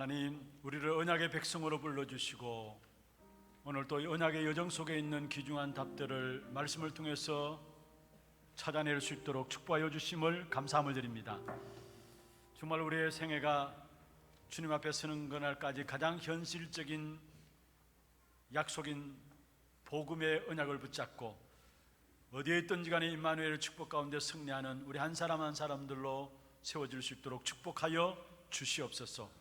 하나님, 우리를 언약의 백성으로 불러주시고 오늘 또 이 언약의 여정 속에 있는 귀중한 답들을 말씀을 통해서 찾아낼 수 있도록 축복하여 주심을 감사함을 드립니다. 정말 우리의 생애가 주님 앞에 서는 그날까지 가장 현실적인 약속인 복음의 언약을 붙잡고 어디에 있든지 간에 임마누엘의 축복 가운데 승리하는 우리 한 사람 한 사람들로 세워질 수 있도록 축복하여 주시옵소서.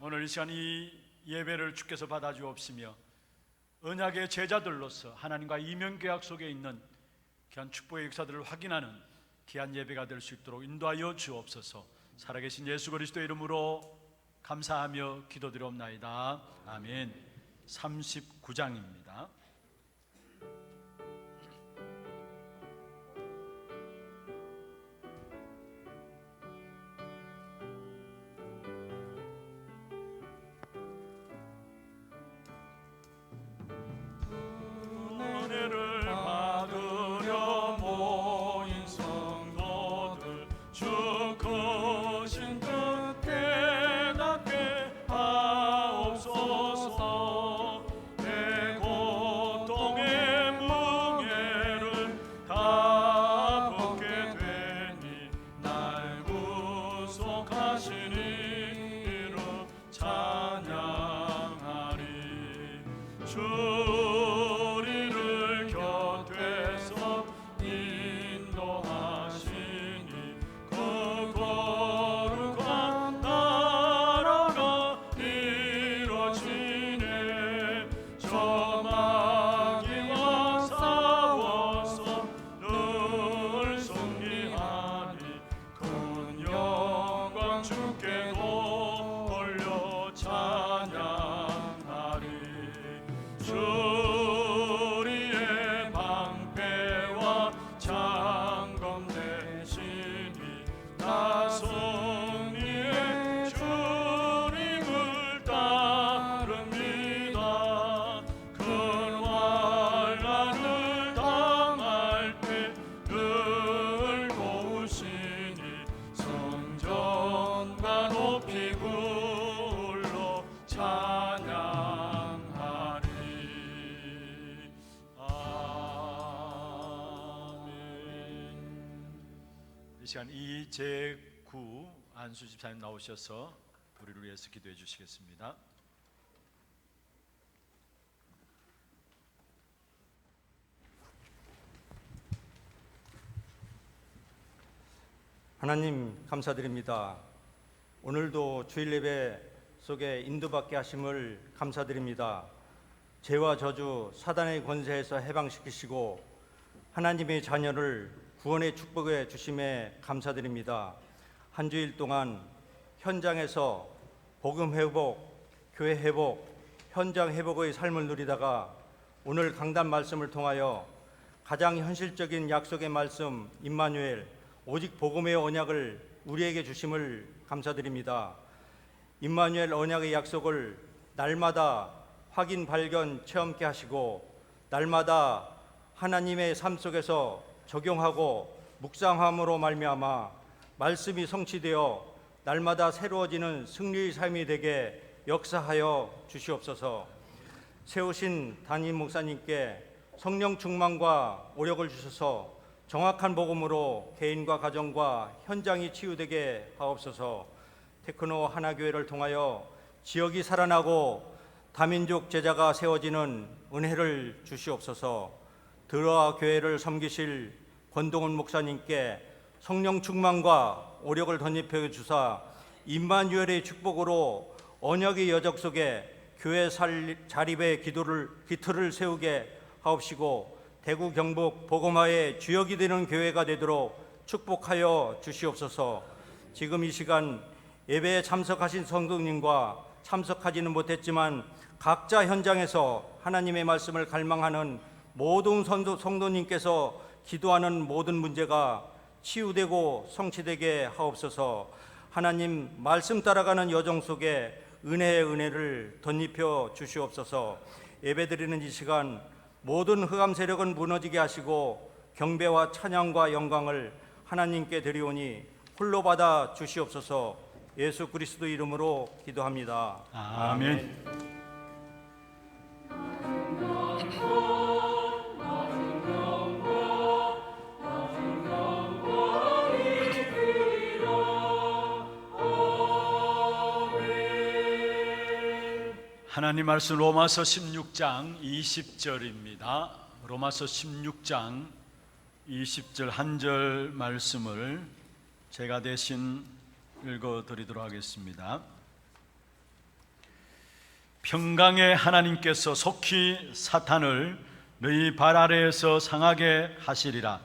오늘 이 시간 이 예배를 주께서 받아주옵시며 언약의 제자들로서 하나님과 이면계약 속에 있는 귀한 축복의 역사들을 확인하는 귀한 예배가 될 수 있도록 인도하여 주옵소서. 살아계신 예수 그리스도의 이름으로 감사하며 기도드리옵나이다. 아멘. 39장입니다. 이 시간 이제9 안수 집사님 나오셔서 우리를 위해서 기도해 주시겠습니다. 하나님 감사드립니다. 오늘도 주일 예배 속에 인도받게 하심을 감사드립니다. 죄와 저주 사단의 권세에서 해방시키시고 하나님의 자녀를 구원의 축복에 주심에 감사드립니다. 한 주일 동안 현장에서 복음 회복, 교회 회복, 현장 회복의 삶을 누리다가 오늘 강단 말씀을 통하여 가장 현실적인 약속의 말씀 임마누엘 오직 복음의 언약을 우리에게 주심을 감사드립니다. 임마누엘 언약의 약속을 날마다 확인, 발견, 체험케 하시고 날마다 하나님의 삶 속에서 적용하고 묵상함으로 말미암아 말씀이 성취되어 날마다 새로워지는 승리의 삶이 되게 역사하여 주시옵소서. 세우신 담임 목사님께 성령 충만과 오력을 주셔서 정확한 복음으로 개인과 가정과 현장이 치유되게 하옵소서. 테크노 하나교회를 통하여 지역이 살아나고 다민족 제자가 세워지는 은혜를 주시옵소서. 드러아 교회를 섬기실 권동훈 목사님께 성령 충만과 오력을 덧입혀 주사 임마누엘의 축복으로 언약의 여적 속에 교회 자립의 기틀을 세우게 하옵시고 대구 경북 복음화의 주역이 되는 교회가 되도록 축복하여 주시옵소서. 지금 이 시간 예배에 참석하신 성도님과 참석하지는 못했지만 각자 현장에서 하나님의 말씀을 갈망하는 모든 성도님께서 기도하는 모든 문제가 치유되고 성취되게 하옵소서. 하나님 말씀 따라가는 여정 속에 은혜의 은혜를 덧입혀 주시옵소서. 예배드리는 이 시간 모든 흑암 세력은 무너지게 하시고 경배와 찬양과 영광을 하나님께 드리오니 홀로 받아 주시옵소서. 예수 그리스도 이름으로 기도합니다. 아멘. 하나님 말씀 로마서 16장 20절입니다. 로마서 16장 20절 한 절 말씀을 제가 대신 읽어드리도록 하겠습니다. 평강의 하나님께서 속히 사탄을 너희 발 아래에서 상하게 하시리라.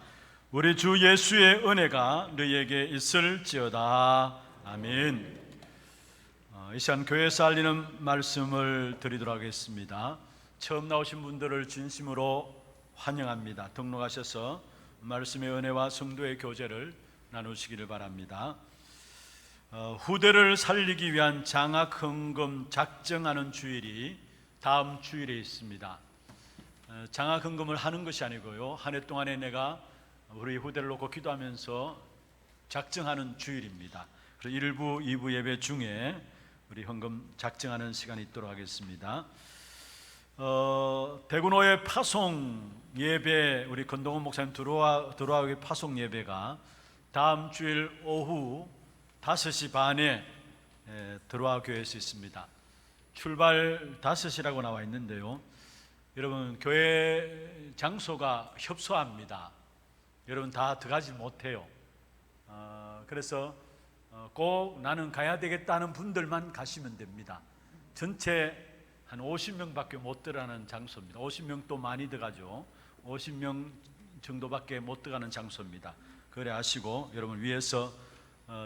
우리 주 예수의 은혜가 너희에게 있을지어다. 아멘. 이 시간 교회에서 알리는 말씀을 드리도록 하겠습니다. 처음 나오신 분들을 진심으로 환영합니다. 등록하셔서 말씀의 은혜와 성도의 교제를 나누시기를 바랍니다. 후대를 살리기 위한 장학 헌금 작정하는 주일이 다음 주일에 있습니다. 장학 헌금을 하는 것이 아니고요, 한 해 동안에 내가 우리 후대를 놓고 기도하면서 작정하는 주일입니다. 그래서 1부, 2부 예배 중에 우리 헌금 작정하는 시간이 있도록 하겠습니다. 대구노회 파송 예배, 우리 건동원 목사님 들어와의 파송 예배가 다음 주일 오후 5시 반에 들어와 교회에서 있습니다. 출발 5시라고 나와 있는데요, 여러분 교회 장소가 협소합니다. 여러분 다 들어가지 못해요. 그래서 꼭 나는 가야 되겠다는 분들만 가시면 됩니다. 전체 한 50명밖에 못 들어가는 장소입니다. 50명도 많이 들어가죠. 50명 정도밖에 못 들어가는 장소입니다. 그래 아시고 여러분 위에서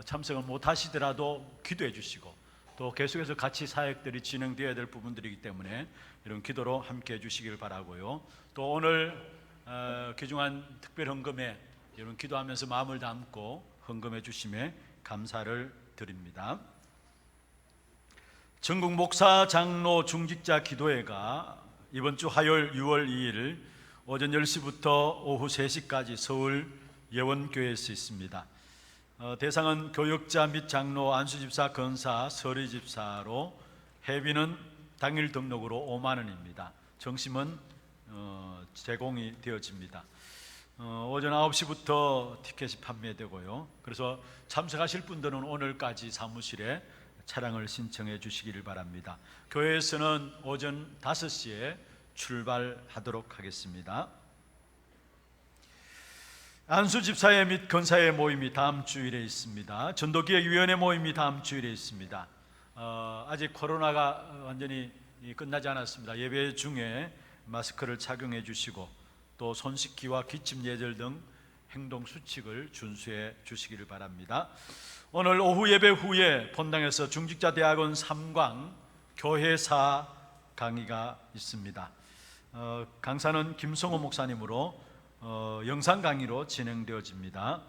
참석을 못 하시더라도 기도해 주시고, 또 계속해서 같이 사역들이 진행되어야 될 부분들이기 때문에 여러분 기도로 함께 해 주시길 바라고요. 또 오늘 귀중한 특별 헌금에 여러분 기도하면서 마음을 담고 헌금해 주심에 감사를 드립니다. 전국 목사 장로 중직자 기도회가 이번 주 화요일 6월 2일 오전 10시부터 오후 3시까지 서울 예원교회에서 있습니다. 대상은 교역자 및 장로, 안수집사, 건사, 서리집사로 회비는 당일 등록으로 5만 원입니다. 정심은 제공이 되어집니다. 오전 9시부터 티켓이 판매되고요. 그래서 참석하실 분들은 오늘까지 사무실에 차량을 신청해 주시기를 바랍니다. 교회에서는 오전 5시에 출발하도록 하겠습니다. 안수집사회 및 건사회 모임이 다음 주일에 있습니다. 전도기획위원회 모임이 다음 주일에 있습니다. 아직 코로나가 완전히 끝나지 않았습니다. 예배 중에 마스크를 착용해 주시고 또 손 씻기와 기침 예절 등 행동 수칙을 준수해 주시기를 바랍니다. 오늘 오후 예배 후에 본당에서 중직자 대학원 3강 교회사 강의가 있습니다. 강사는 김성호 목사님으로 영상 강의로 진행되어집니다.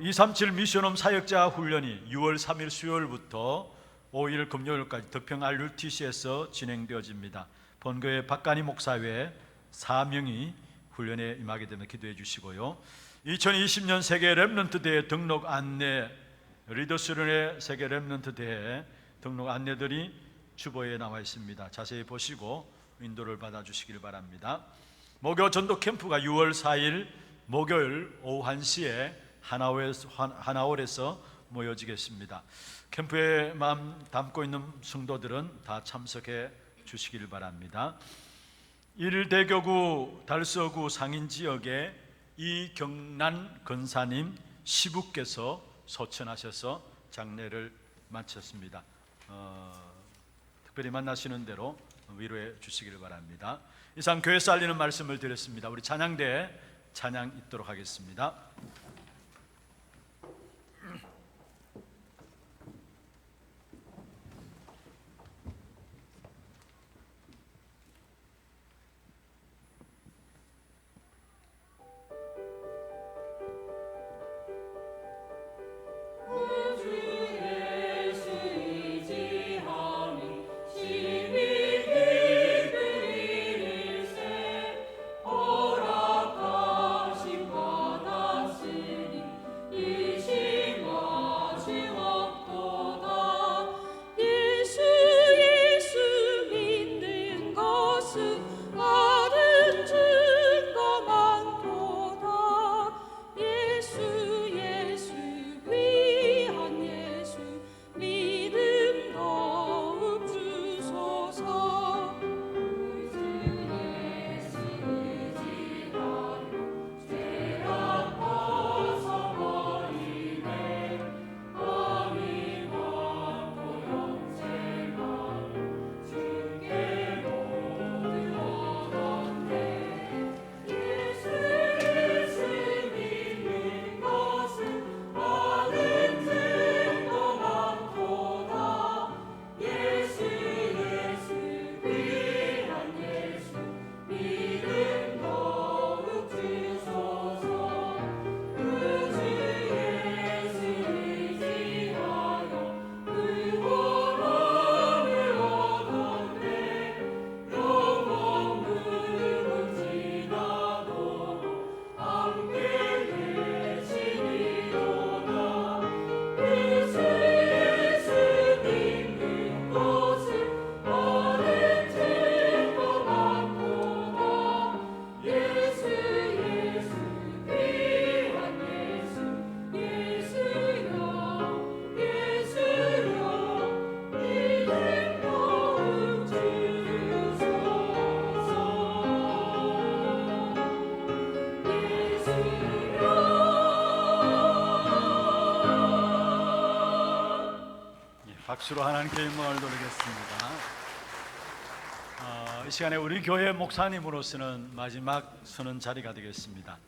237 미션홈 사역자 훈련이 6월 3일 수요일부터 5일 금요일까지 덕평 RUTC에서 진행되어집니다. 본교회 박간희 목사외 4명이 훈련에 임하게 되면 기도해 주시고요. 2020년 세계 렘넌트 대회 등록 안내, 리더스런의 세계 렘넌트 대회 등록 안내들이 주보에 나와 있습니다. 자세히 보시고 인도를 받아 주시길 바랍니다. 목요 전도 캠프가 6월 4일 목요일 오후 1시에 하나홀에서 모여지겠습니다. 캠프에 마음 담고 있는 성도들은 다 참석해 주시길 바랍니다. 일대교구 달서구 상인지역에 이경란 건사님 시부께서 소천하셔서 장례를 마쳤습니다. 특별히 만나시는 대로 위로해 주시기를 바랍니다. 이상 교회에서 알리는 말씀을 드렸습니다. 우리 찬양대에 찬양 있도록 하겠습니다. 박수로 하나님께 영광을 돌리겠습니다. 이 시간에 우리 교회 목사님으로서는 마지막 서는 자리가 되겠습니다.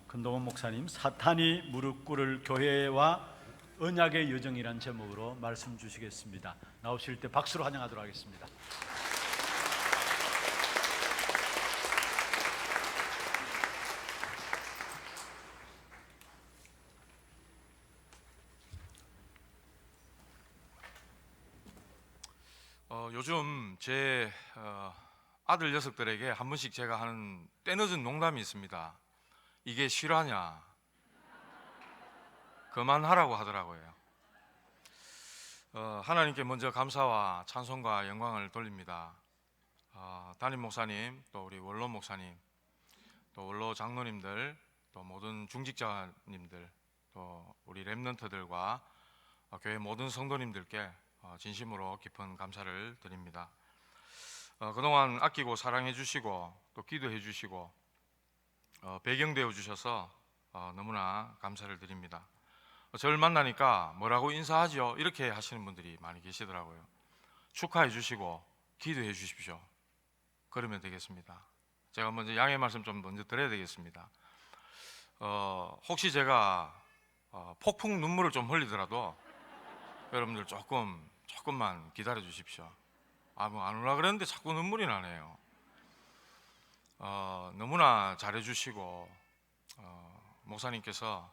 근동원 목사님, 사탄이 무릎 꿇을 교회와 언약의 여정이란 제목으로 말씀 주시겠습니다. 나오실 때 박수로 환영하도록 하겠습니다. 요즘 제 아들 녀석들에게 한 번씩 제가 하는 때늦은 농담이 있습니다. 이게 실화냐? 그만하라고 하더라고요. 하나님께 먼저 감사와 찬송과 영광을 돌립니다. 담임 목사님, 또 우리 원로 목사님, 또 원로 장로님들, 또 모든 중직자님들, 또 우리 렘넌트들과 교회 모든 성도님들께 진심으로 깊은 감사를 드립니다. 그동안 아끼고 사랑해 주시고 또 기도해 주시고 배경되어 주셔서 너무나 감사를 드립니다. 저를 만나니까 뭐라고 인사하죠? 이렇게 하시는 분들이 많이 계시더라고요. 축하해 주시고 기도해 주십시오. 그러면 되겠습니다. 제가 먼저 양해 말씀 좀 먼저 드려야 되겠습니다. 혹시 제가 폭풍 눈물을 좀 흘리더라도 여러분들 조금만 기다려 주십시오. 뭐 안 오라 그랬는데 자꾸 눈물이 나네요. 너무나 잘해 주시고 목사님께서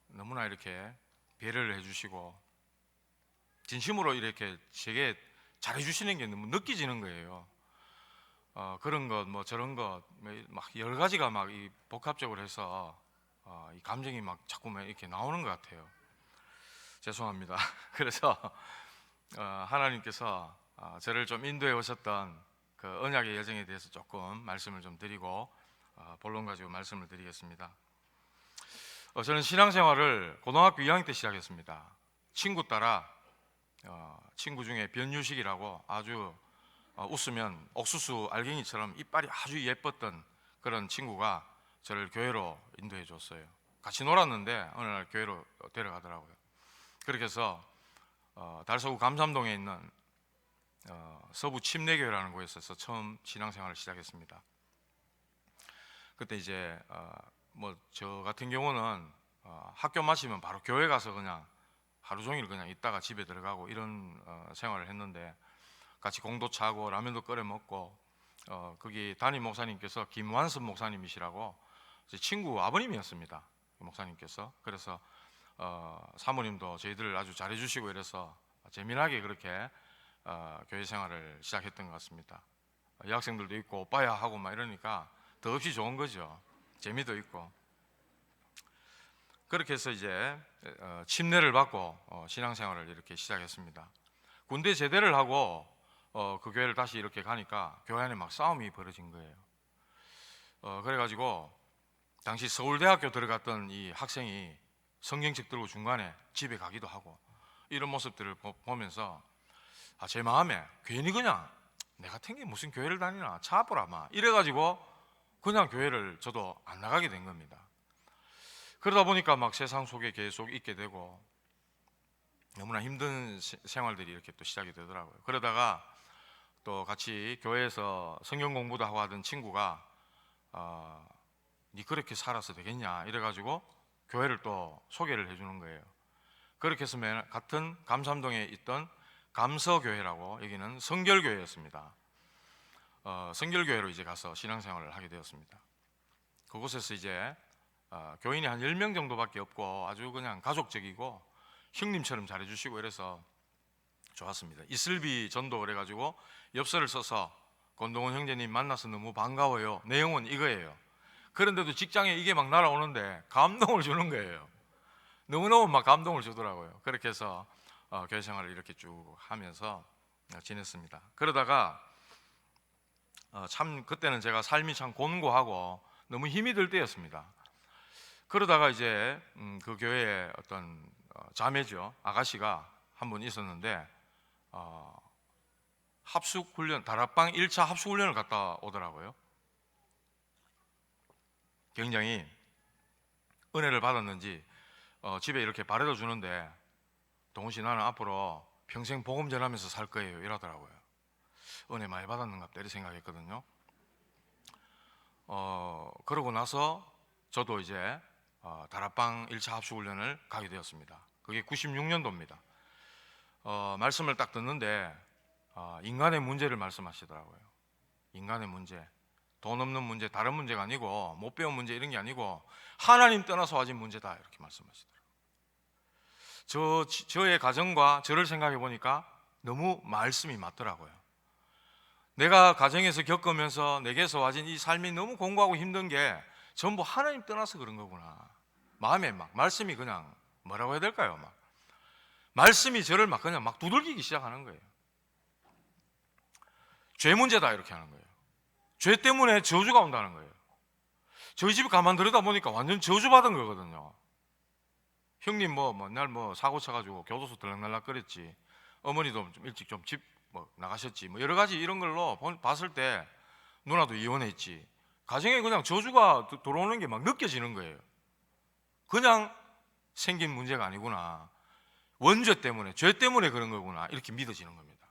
너무나 이렇게 배려를 해 주시고 진심으로 이렇게 제게 잘해 주시는 게 너무 느껴지는 거예요. 그런 것 뭐 저런 것 막 여러 가지가 막 이 복합적으로 해서 이 감정이 막 자꾸만 이렇게 나오는 것 같아요. 죄송합니다. 그래서 하나님께서 저를 좀 인도해 오셨던 그 언약의 여정에 대해서 조금 말씀을 좀 드리고 본론 가지고 말씀을 드리겠습니다. 저는 신앙생활을 고등학교 2학년 때 시작했습니다. 친구 따라 친구 중에 변유식이라고 아주 웃으면 옥수수 알갱이처럼 이빨이 아주 예뻤던 그런 친구가 저를 교회로 인도해 줬어요. 같이 놀았는데 어느 날 교회로 데려가더라고요. 그렇게 해서 달서구 감삼동에 있는 서부 침례교회라는 곳에서 처음 신앙생활을 시작했습니다. 그때 이제 뭐 저 같은 경우는 학교 마치면 바로 교회 가서 그냥 하루 종일 그냥 있다가 집에 들어가고 이런 생활을 했는데 같이 공도차 하고 라면도 끓여 먹고 거기 담임 목사님께서 김완섭 목사님이시라고 제 친구 아버님이었습니다. 목사님께서. 그래서 사모님도 저희들을 아주 잘해 주시고 이래서 재미나게 그렇게 교회 생활을 시작했던 것 같습니다. 여학생들도 있고 오빠야 하고 막 이러니까 더없이 좋은 거죠. 재미도 있고. 그렇게 해서 이제 침례를 받고 신앙생활을 이렇게 시작했습니다. 군대 제대를 하고 그 교회를 다시 이렇게 가니까 교회 안에 막 싸움이 벌어진 거예요. 그래가지고 당시 서울대학교 들어갔던 이 학생이 성경책 들고 중간에 집에 가기도 하고 이런 모습들을 보면서 제 마음에 괜히 그냥 내 같은 게 무슨 교회를 다니나 차보라 막 이래가지고 그냥 교회를 저도 안 나가게 된 겁니다. 그러다 보니까 막 세상 속에 계속 있게 되고 너무나 힘든 생활들이 이렇게 또 시작이 되더라고요. 그러다가 또 같이 교회에서 성경 공부도 하고 하던 친구가 니 그렇게 살아서 되겠냐 이래가지고 교회를 또 소개를 해주는 거예요. 그렇게 해서 같은 감삼동에 있던 감서교회라고 여기는 성결교회였습니다. 성결교회로 이제 가서 신앙생활을 하게 되었습니다. 그곳에서 이제 교인이 한 10명 정도밖에 없고 아주 그냥 가족적이고 형님처럼 잘해주시고 이래서 좋았습니다. 이슬비 전도 그래가지고 엽서를 써서 권동원 형제님 만나서 너무 반가워요. 내용은 이거예요. 그런데도 직장에 이게 막 날아오는데 감동을 주는 거예요. 너무너무 막 감동을 주더라고요. 그렇게 해서 교회 생활을 이렇게 쭉 하면서 지냈습니다. 그러다가 참 그때는 제가 삶이 참 곤고하고 너무 힘이 들 때였습니다. 그러다가 이제 그 교회에 어떤 자매죠 아가씨가 한 분 있었는데 합숙훈련 다락방 1차 합숙훈련을 갔다 오더라고요. 굉장히 은혜를 받았는지 집에 이렇게 바래다 주는데 동훈 씨 나는 앞으로 평생 복음 전하면서 살 거예요 이러더라고요. 은혜 많이 받았는가 보다 이렇게 생각했거든요. 그러고 나서 저도 이제 다락방 1차 합숙훈련을 가게 되었습니다. 그게 96년도입니다. 말씀을 딱 듣는데 인간의 문제를 말씀하시더라고요. 인간의 문제, 돈 없는 문제, 다른 문제가 아니고 못 배운 문제 이런 게 아니고 하나님 떠나서 와진 문제다 이렇게 말씀하시더라고요. 저의 가정과 저를 생각해 보니까 너무 말씀이 맞더라고요. 내가 가정에서 겪으면서 내게서 와진 이 삶이 너무 공고하고 힘든 게 전부 하나님 떠나서 그런 거구나. 마음에 막 말씀이 그냥 뭐라고 해야 될까요? 막 말씀이 저를 막 그냥 막 두들기기 시작하는 거예요. 죄 문제다 이렇게 하는 거예요. 죄 때문에 저주가 온다는 거예요. 저희 집에 가만 들여다 보니까 완전 저주받은 거거든요. 형님 맨날 사고 쳐가지고 교도소 들락날락거렸지. 어머니도 좀 일찍 좀 집 나가셨지. 여러 가지 이런 걸로 봤을 때 누나도 이혼했지. 가정에 그냥 저주가 들어오는 게 막 느껴지는 거예요. 그냥 생긴 문제가 아니구나. 원죄 때문에, 죄 때문에 그런 거구나. 이렇게 믿어지는 겁니다.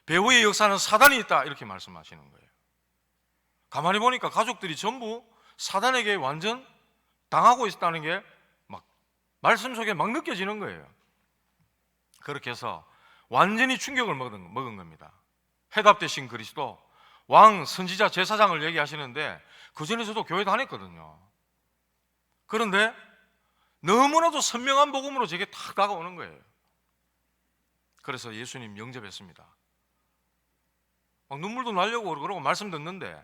배후의 역사는 사단이 있다. 이렇게 말씀하시는 거예요. 가만히 보니까 가족들이 전부 사단에게 완전 당하고 있다는 게 막 말씀 속에 막 느껴지는 거예요. 그렇게 해서 완전히 충격을 먹은 겁니다. 해답 되신 그리스도, 왕, 선지자, 제사장을 얘기하시는데 그전에서도 교회 다녔거든요. 그런데 너무나도 선명한 복음으로 제게 탁 다가오는 거예요. 그래서 예수님 영접했습니다. 막 눈물도 나려고 그러고 말씀 듣는데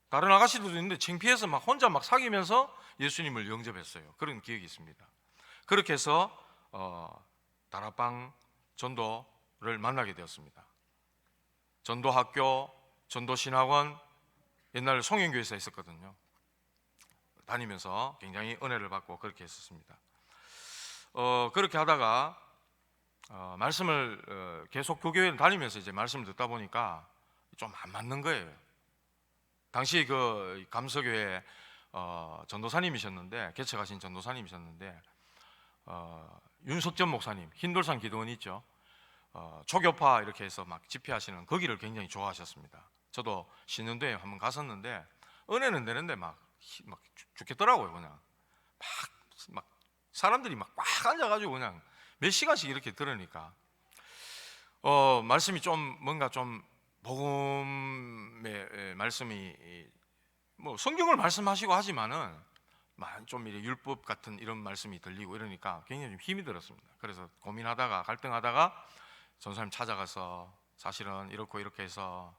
다른 아가씨들도 있는데 창피해서 막 혼자 막 사귀면서 예수님을 영접했어요. 그런 기억이 있습니다. 그렇게 해서 다락방 전도를 만나게 되었습니다. 전도학교, 전도신학원, 옛날 송영교에서 있었거든요. 다니면서 굉장히 은혜를 받고 그렇게 했었습니다. 그렇게 하다가 말씀을 계속 교회를 다니면서 이제 말씀을 듣다 보니까 좀 안 맞는 거예요. 당시 그 감서교회 전도사님이셨는데, 개척하신 전도사님이셨는데 윤석전 목사님, 흰돌산 기도원 있죠. 초교파 이렇게 해서 막 집회하시는 거기를 굉장히 좋아하셨습니다. 저도 신년도에 한번 갔었는데 은혜는 되는데 막 죽겠더라고요. 그냥 막 사람들이 막 꽉 앉아가지고 그냥 몇 시간씩 이렇게 들으니까 말씀이 좀 뭔가 좀 복음의 말씀이 성경을 말씀하시고 하지만은 좀 이렇게 율법 같은 이런 말씀이 들리고 이러니까 굉장히 좀 힘이 들었습니다. 그래서 고민하다가 갈등하다가 전사님 찾아가서 사실은 이렇고 이렇게 해서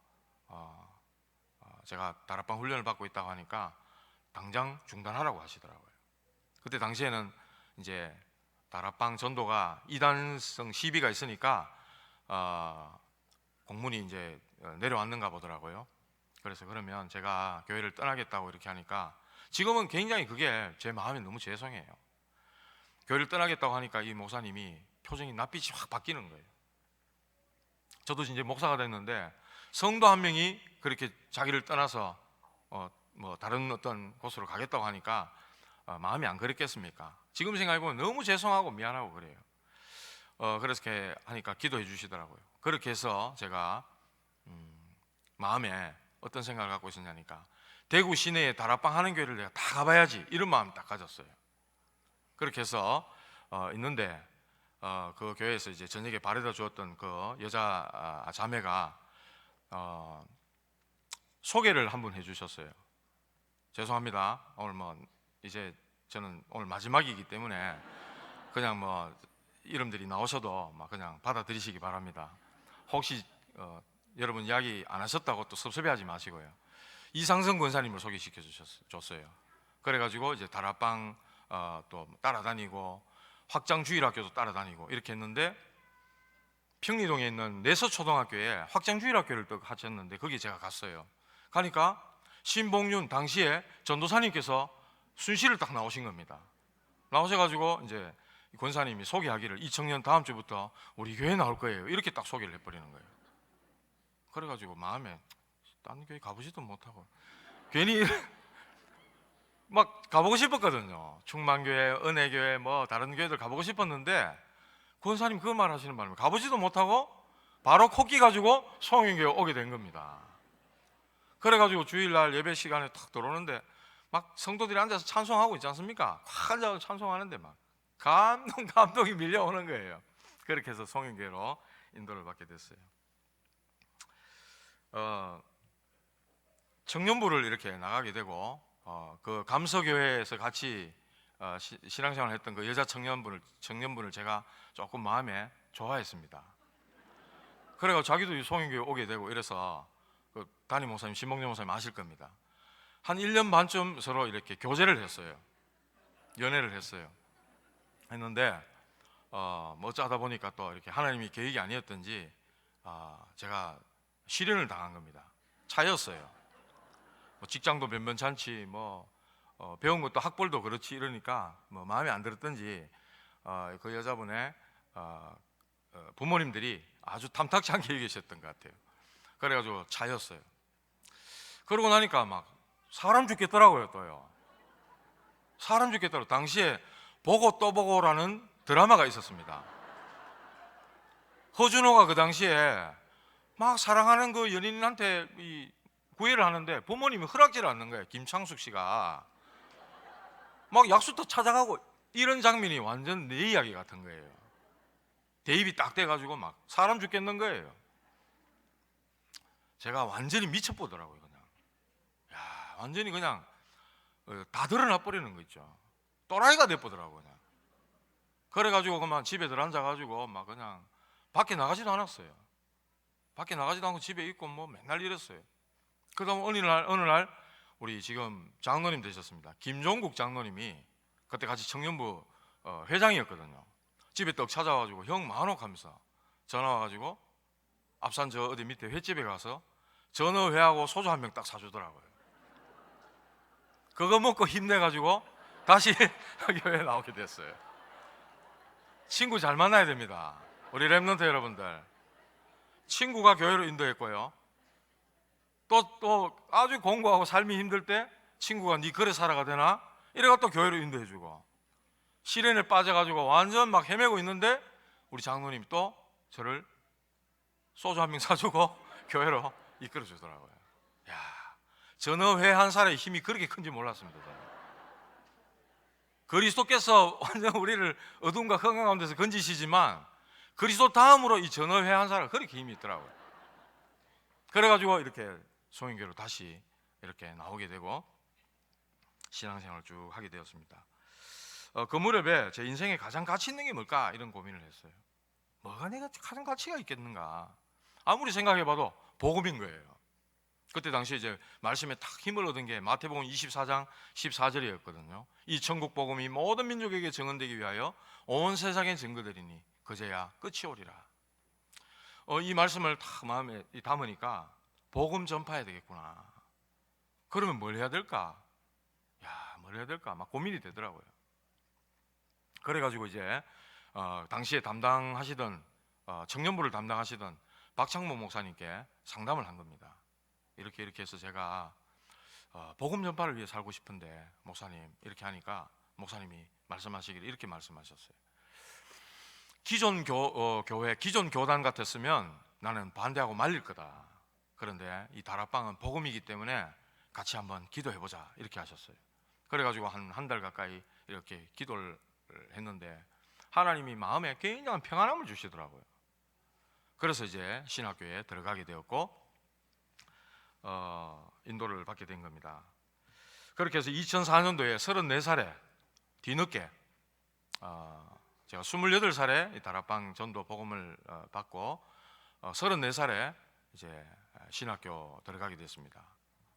제가 다락방 훈련을 받고 있다고 하니까 당장 중단하라고 하시더라고요. 그때 당시에는 이제 다락방 전도가 이단성 시비가 있으니까 공문이 이제 내려왔는가 보더라고요. 그래서 그러면 제가 교회를 떠나겠다고 이렇게 하니까 지금은 굉장히 그게 제 마음에 너무 죄송해요. 교회를 떠나겠다고 하니까 이 목사님이 표정이 낯빛이 확 바뀌는 거예요. 저도 이제 목사가 됐는데 성도 한 명이 그렇게 자기를 떠나서 다른 어떤 곳으로 가겠다고 하니까 마음이 안 그랬겠습니까? 지금 생각해보면 너무 죄송하고 미안하고 그래요. 그래서 이렇게 하니까 기도해 주시더라고요. 그렇게 해서 제가 마음에 어떤 생각을 갖고 있었냐니까 대구 시내에 다락방 하는 교회를 내가 다 가봐야지 이런 마음이 딱 가졌어요. 그렇게 해서 있는데 그 교회에서 이제 저녁에 바래다 주었던 그 여자 자매가 소개를 한번 해주셨어요. 죄송합니다. 오늘 이제 저는 오늘 마지막이기 때문에 그냥 이름들이 나오셔도 그냥 받아들이시기 바랍니다. 혹시 여러분 이야기 안 하셨다고 또 섭섭해하지 마시고요. 이상성 권사님을 소개시켜 줬어요. 그래가지고 이제 다락방 또 따라다니고 확장주일학교도 따라다니고 이렇게 했는데 평리동에 있는 내서초등학교에 확장주일학교를 또 하셨는데 거기 제가 갔어요. 가니까 신봉윤 당시에 전도사님께서 순시를 딱 나오신 겁니다. 나오셔가지고 이제 권사님이 소개하기를 이 청년 다음 주부터 우리 교회 나올 거예요. 이렇게 딱 소개를 해버리는 거예요. 그래가지고 마음에 딴 교회 가보지도 못하고 괜히 막 가보고 싶었거든요. 충만교회, 은혜교회, 뭐 다른 교회들 가보고 싶었는데 권사님 그 말 하시는 바람에 가보지도 못하고 바로 코끼 가지고 송영교회 오게 된 겁니다. 그래가지고 주일날 예배 시간에 탁 들어오는데 막 성도들이 앉아서 찬송하고 있지 않습니까? 확 앉아서 찬송하는데 막 감동이 밀려오는 거예요. 그렇게 해서 송영교회로 인도를 받게 됐어요. 청년부를 이렇게 나가게 되고 그 감서교회에서 같이 신앙생활을 했던 그 여자 청년분을 제가 조금 마음에 좋아했습니다. 그래가 자기도 이 송영교회 오게 되고 이래서 그 담임 목사님, 신봉재 목사님 아실 겁니다. 한 1년 반쯤 서로 이렇게 교제를 했어요. 연애를 했어요. 했는데 뭐 어쩌다 보니까 또 이렇게 하나님이 계획이 아니었던지 제가 실현을 당한 겁니다. 차였어요. 뭐 직장도 변변찮지, 뭐 배운 것도 학벌도 그렇지 이러니까 뭐 마음에 안 들었던지 그 여자분의 부모님들이 아주 탐탁지 않게 얘기하셨던 것 같아요. 그래가지고 차였어요. 그러고 나니까 막 사람 죽겠더라고요. 또요. 사람 죽겠더라고요. 당시에 보고 또 보고라는 드라마가 있었습니다. 허준호가 그 당시에 막 사랑하는 그 연인한테 구애를 하는데 부모님이 허락지를 않는 거예요. 김창숙 씨가 막 약수터 찾아가고 이런 장면이 완전 내 이야기 같은 거예요. 대입이 딱 돼가지고 막 사람 죽겠는 거예요. 제가 완전히 미쳐보더라고요. 그냥 완전히 그냥 다 드러나 버리는 거 있죠. 또라이가 돼보더라고요. 그냥. 그래가지고 그만 집에 들어앉아가지고 막 그냥 밖에 나가지도 않았어요. 밖에 나가지도 않고 집에 있고 뭐 맨날 이랬어요. 그다음 어느 날 우리 지금 장로님 되셨습니다. 김종국 장로님이 그때 같이 청년부 회장이었거든요. 집에 떡 찾아와가지고 형 만옥 하면서 전화 와가지고 앞산 저 어디 밑에 횟집에 가서 전어회하고 소주 한 병 딱 사주더라고요. 그거 먹고 힘내가지고 다시 교회에 나오게 됐어요. 친구 잘 만나야 됩니다. 우리 랩런트 여러분들, 친구가 교회로 인도했고요. 또 아주 공부하고 삶이 힘들 때 친구가 네 그래 살아가 되나? 이래가 또 교회로 인도해주고, 시련에 빠져가지고 완전 막 헤매고 있는데 우리 장로님이 또 저를 소주 한 병 사주고 교회로 이끌어주더라고요. 야, 전어회 한 살의 힘이 그렇게 큰지 몰랐습니다. 저는. 그리스도께서 완전 우리를 어둠과 흑암 가운데서 건지시지만 그리스도 다음으로 이 전어회 한 살은 그렇게 힘이 있더라고요. 그래가지고 이렇게 송영교회로 다시 이렇게 나오게 되고 신앙생활을 쭉 하게 되었습니다. 그 무렵에 제 인생에 가장 가치 있는 게 뭘까 이런 고민을 했어요. 뭐가 내가 가장 가치가 있겠는가? 아무리 생각해봐도 복음인 거예요. 그때 당시에 이제 말씀에 딱 힘을 얻은 게 마태복음 24장 14절이었거든요. 이 천국 복음이 모든 민족에게 증언되기 위하여 온 세상에 증거되리니 그제야 끝이 오리라. 이 말씀을 딱 마음에 담으니까 복음 전파해야 되겠구나. 그러면 뭘 해야 될까? 뭘 해야 될까? 막 고민이 되더라고요. 그래가지고 이제 당시에 담당하시던 청년부를 담당하시던 박창모 목사님께 상담을 한 겁니다. 이렇게 해서 제가 복음 전파를 위해 살고 싶은데 목사님 이렇게 하니까 목사님이 말씀하시기를 이렇게 말씀하셨어요. 기존 교회, 기존 교단 같았으면 나는 반대하고 말릴 거다. 그런데 이 다락방은 복음이기 때문에 같이 한번 기도해보자 이렇게 하셨어요. 그래가지고 한 달 가까이 이렇게 기도를 했는데 하나님이 마음에 굉장한 평안함을 주시더라고요. 그래서 이제 신학교에 들어가게 되었고 인도를 받게 된 겁니다. 그렇게 해서 2004년도에 34살에 뒤늦게 제가 28살에 다락방 전도 복음을 받고 34살에 이제 신학교 들어가게 됐습니다.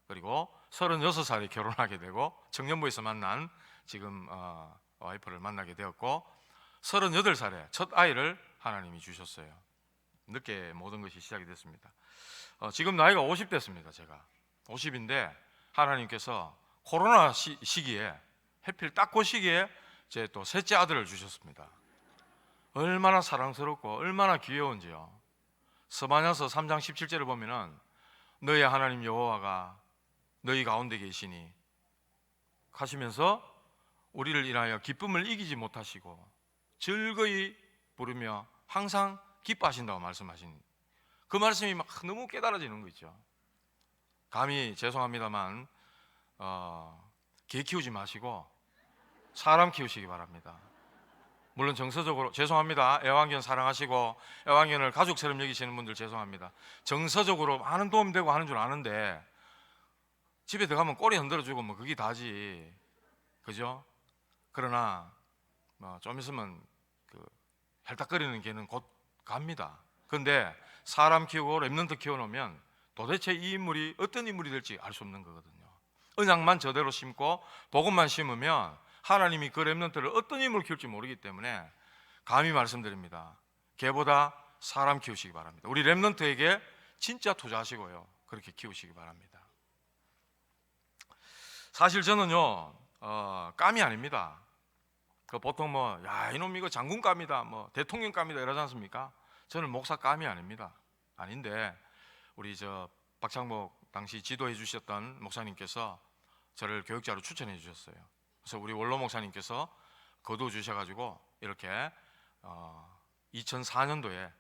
그리고 36살에 결혼하게 되고 청년부에서 만난 지금 와이프를 만나게 되었고 38살에 첫 아이를 하나님이 주셨어요. 늦게 모든 것이 시작이 됐습니다. 지금 나이가 50 됐습니다. 제가 50인데 하나님께서 코로나 시기에 해필 딱 그 시기에 제 또 셋째 아들을 주셨습니다. 얼마나 사랑스럽고 얼마나 귀여운지요. 스바냐서 3장 17절을 보면은 너희 하나님 여호와가 너희 가운데 계시니 하시면서 우리를 인하여 기쁨을 이기지 못하시고 즐거이 부르며 항상 기뻐하신다고 말씀하신 그 말씀이 막 너무 깨달아지는 거 있죠. 감히 죄송합니다만 개 키우지 마시고 사람 키우시기 바랍니다. 물론 정서적으로 죄송합니다. 애완견 사랑하시고 애완견을 가족처럼 여기시는 분들 죄송합니다. 정서적으로 많은 도움되고 하는 줄 아는데 집에 들어가면 꼬리 흔들어주고 뭐 그게 다지, 그죠? 그러나 좀 있으면 그 헬딱거리는 개는 곧 갑니다. 그런데 사람 키우고 랩런트 키워놓으면 도대체 이 인물이 어떤 인물이 될지 알 수 없는 거거든요. 언약만 저대로 심고 복음만 심으면 하나님이 그 랩런트를 어떤 인물을 키울지 모르기 때문에 감히 말씀드립니다. 개보다 사람 키우시기 바랍니다. 우리 랩런트에게 진짜 투자하시고요, 그렇게 키우시기 바랍니다. 사실 저는요 감이 아닙니다. 그 보통 뭐 야 이놈 이거 장군감이다, 뭐 대통령감이다 이러지 않습니까? 저는 목사감이 아닙니다. 아닌데 우리 저 박창복 당시 지도해 주셨던 목사님께서 저를 교육자로 추천해 주셨어요. 그래서 우리 원로 목사님께서 거두 주셔가지고 이렇게 2004년도에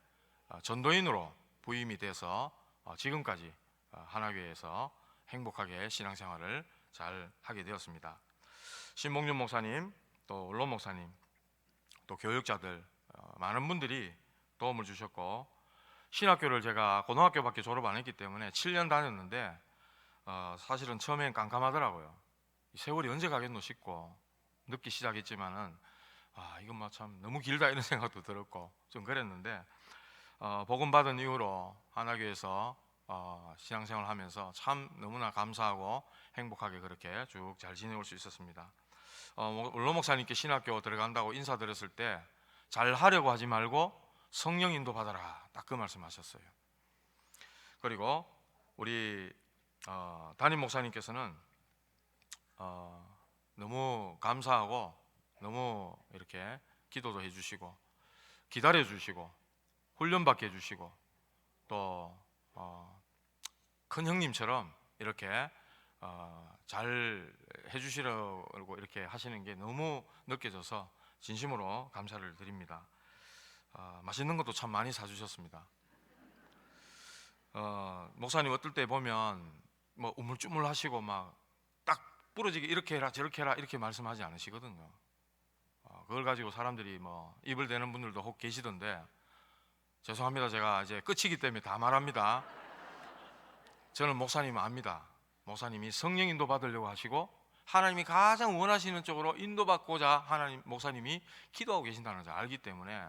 전도인으로 부임이 돼서 지금까지 하나교회에서 행복하게 신앙생활을 잘 하게 되었습니다. 신봉준 목사님, 또 원로 목사님, 또 교육자들 많은 분들이 도움을 주셨고, 신학교를 제가 고등학교밖에 졸업 안 했기 때문에 7년 다녔는데 사실은 처음엔 깜깜하더라고요. 세월이 언제 가겠노 싶고 늦기 시작했지만은 이건 뭐 참 너무 길다 이런 생각도 들었고 좀 그랬는데 복음 받은 이후로 하나교에서 신앙생활 하면서 참 너무나 감사하고 행복하게 그렇게 쭉 잘 지내올 수 있었습니다. 원로 목사님께 신학교 들어간다고 인사드렸을 때 잘 하려고 하지 말고 성령 인도 받아라, 딱 그 말씀하셨어요. 그리고 우리 담임 목사님께서는 너무 감사하고 너무 이렇게 기도도 해주시고 기다려주시고 훈련받게 해주시고 또 큰 형님처럼 이렇게 잘 해주시려고 이렇게 하시는 게 너무 느껴져서 진심으로 감사를 드립니다. 맛있는 것도 참 많이 사주셨습니다. 목사님 어떨 때 보면 뭐 우물쭈물하시고 막 딱 부러지게 이렇게 해라 저렇게 해라 이렇게 말씀하지 않으시거든요. 그걸 가지고 사람들이 뭐 입을 대는 분들도 혹 계시던데 죄송합니다. 제가 이제 끝이기 때문에 다 말합니다. 저는 목사님 압니다. 목사님이 성령 인도 받으려고 하시고 하나님이 가장 원하시는 쪽으로 인도받고자 목사님이 기도하고 계신다는 걸 알기 때문에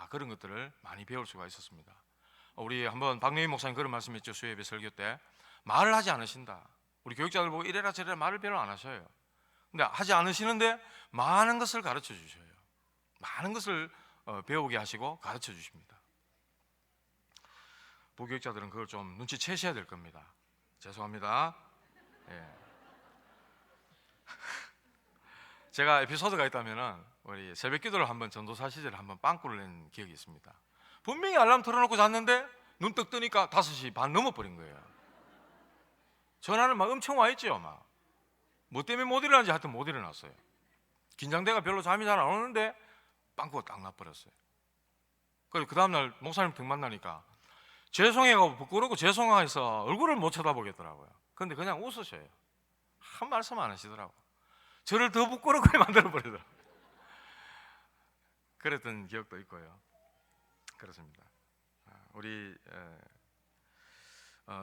그런 것들을 많이 배울 수가 있었습니다. 우리 한번 박노인 목사님 그런 말씀했죠. 수요예배 설교 때 말을 하지 않으신다. 우리 교육자들 보고 이래라 저래라 말을 별로 안 하셔요. 근데 하지 않으시는데 많은 것을 가르쳐 주셔요. 많은 것을 배우게 하시고 가르쳐 주십니다. 부교육자들은 그걸 좀 눈치채셔야 될 겁니다. 죄송합니다. 예. 제가 에피소드가 있다면은 우리 새벽기도를 한번 전도사 시절에 한번 빵꾸를 낸 기억이 있습니다. 분명히 알람 틀어놓고 잤는데 눈 떡 뜨니까 5시 반 넘어버린 거예요. 전화는 막 엄청 와 있죠. 막 뭐 때문에 못 일어나는지 하여튼 못 일어났어요. 긴장돼가 별로 잠이 잘 안 오는데 빵꾸가 딱 나버렸어요. 그래서 그 다음날 목사님 등 만나니까 죄송해가 부끄럽고 죄송해서 얼굴을 못 쳐다보겠더라고요. 그런데 그냥 웃으셔요. 한 말씀 안 하시더라고. 저를 더 부끄럽게 만들어버리더라고요. 그랬던 기억도 있고요. 그렇습니다. 우리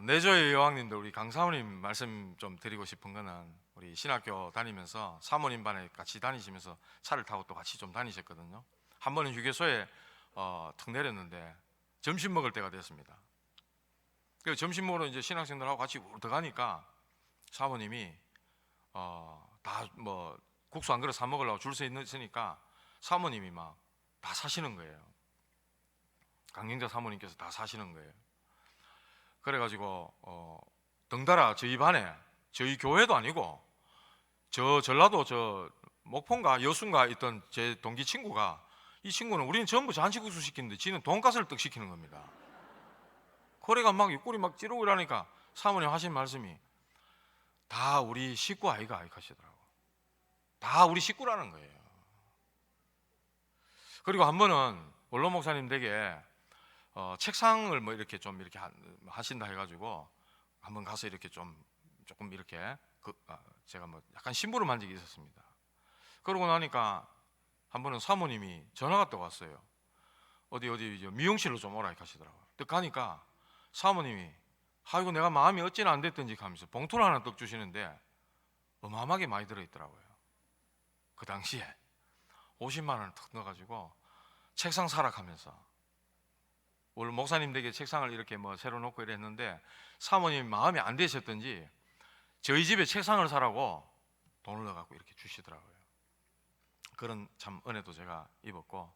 내조의 여왕님들 우리 강사모님 말씀 좀 드리고 싶은 거는 우리 신학교 다니면서 사모님 반에 같이 다니시면서 차를 타고 또 같이 좀 다니셨거든요. 한 번은 휴게소에 턱 내렸는데 점심 먹을 때가 됐습니다. 그래서 점심 먹으러 이제 신학생들하고 같이 들어가니까 사모님이 다 뭐 국수 한 그릇 사 먹으려고 줄 서 있으니까 사모님이 막 다 사시는 거예요. 강경자 사모님께서 다 사시는 거예요. 그래가지고 덩달아 저희 반에 저희 교회도 아니고 저 전라도 저 목포인가 여수인가 있던 제 동기 친구가 이 친구는 우리는 전부 잔치국수 시키는데 지는 돈가스를 떡 시키는 겁니다. 거래가 막 옆구리 막 찌르고 이러니까 사모님 하신 말씀이 다 우리 식구 아이가 하시더라고. 다 우리 식구라는 거예요. 그리고 한 번은 원로 목사님 댁에 책상을 뭐 이렇게 좀 이렇게 하신다 해가지고 한번 가서 이렇게 조금 이렇게 제가 뭐 약간 심부름 한 적이 있었습니다. 그러고 나니까 한 번은 사모님이 전화가 또 왔어요. 어디 미용실로 좀 오라 하시더라고요. 가니까 사모님이 아이고 내가 마음이 어찌나 안 됐든지 하면서 봉투를 하나 떡 주시는데 어마어마하게 많이 들어있더라고요. 그 당시에 50만 원을 턱 넣어가지고 책상 사라 하면서 원래 목사님 댁에 책상을 이렇게 뭐 새로 놓고 이랬는데 사모님이 마음이 안 되셨던지 저희 집에 책상을 사라고 돈을 넣어갖고 이렇게 주시더라고요. 그런 참 은혜도 제가 입었고,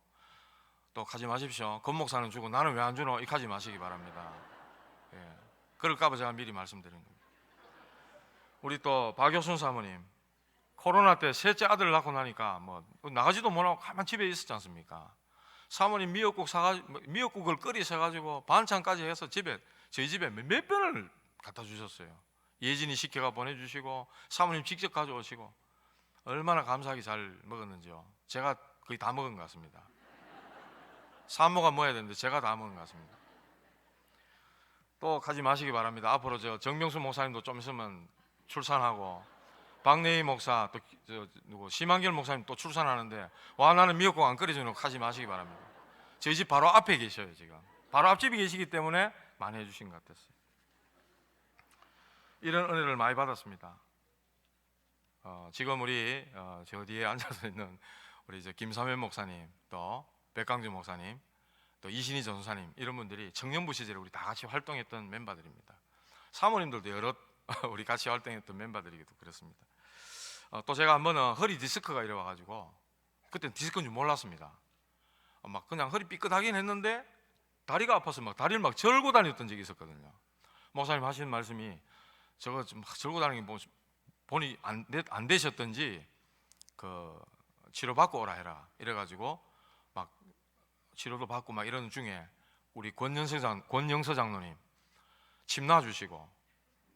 또 가지 마십시오. 권 목사는 주고 나는 왜 안 주노? 이 가지 마시기 바랍니다. 예. 그럴까봐 제가 미리 말씀드리는 겁니다. 우리 또 박효순 사모님 코로나 때 셋째 아들 낳고 나니까 뭐 나가지도 못하고 가만 집에 있었지 않습니까? 사모님 미역국을 끓이셔가지고 반찬까지 해서 저희 집에 몇 번을 갖다 주셨어요. 예진이 시켜가 보내주시고 사모님 직접 가져오시고 얼마나 감사하게 잘 먹었는지요. 제가 거의 다 먹은 것 같습니다. 사모가 먹어야 되는데 제가 다 먹은 것 같습니다. 또 가지 마시기 바랍니다. 앞으로 저 정명수 목사님도 좀 있으면 출산하고 박내희 목사 또 심한결 목사님 또 출산하는데 와 나는 미역국 안 끓여주는 거 하지 마시기 바랍니다. 저희 집 바로 앞에 계셔요. 지금 바로 앞집에 계시기 때문에 많이 해주신 것 같았어요. 이런 은혜를 많이 받았습니다. 지금 우리 저 뒤에 앉아서 있는 우리 김삼현 목사님, 또 백강준 목사님, 또 이신희 전사님 이런 분들이 청년부 시절에 우리 다 같이 활동했던 멤버들입니다. 사모님들도 여러 우리 같이 활동했던 멤버들이기도 그렇습니다. 또 제가 한 번은 허리 디스크가 이래와가지고 그때는 디스크인 줄 몰랐습니다. 막 그냥 허리 삐끗하긴 했는데 다리가 아파서 막 다리를 막 절고 다녔던 적이 있었거든요. 목사님 하시는 말씀이 저거 좀 절고 다니는 게 보니 안 되셨던지 그 치료받고 오라 해라 이래가지고 막 치료도 받고 막 이러는 중에 우리 권영서 장로님 침 놔주시고,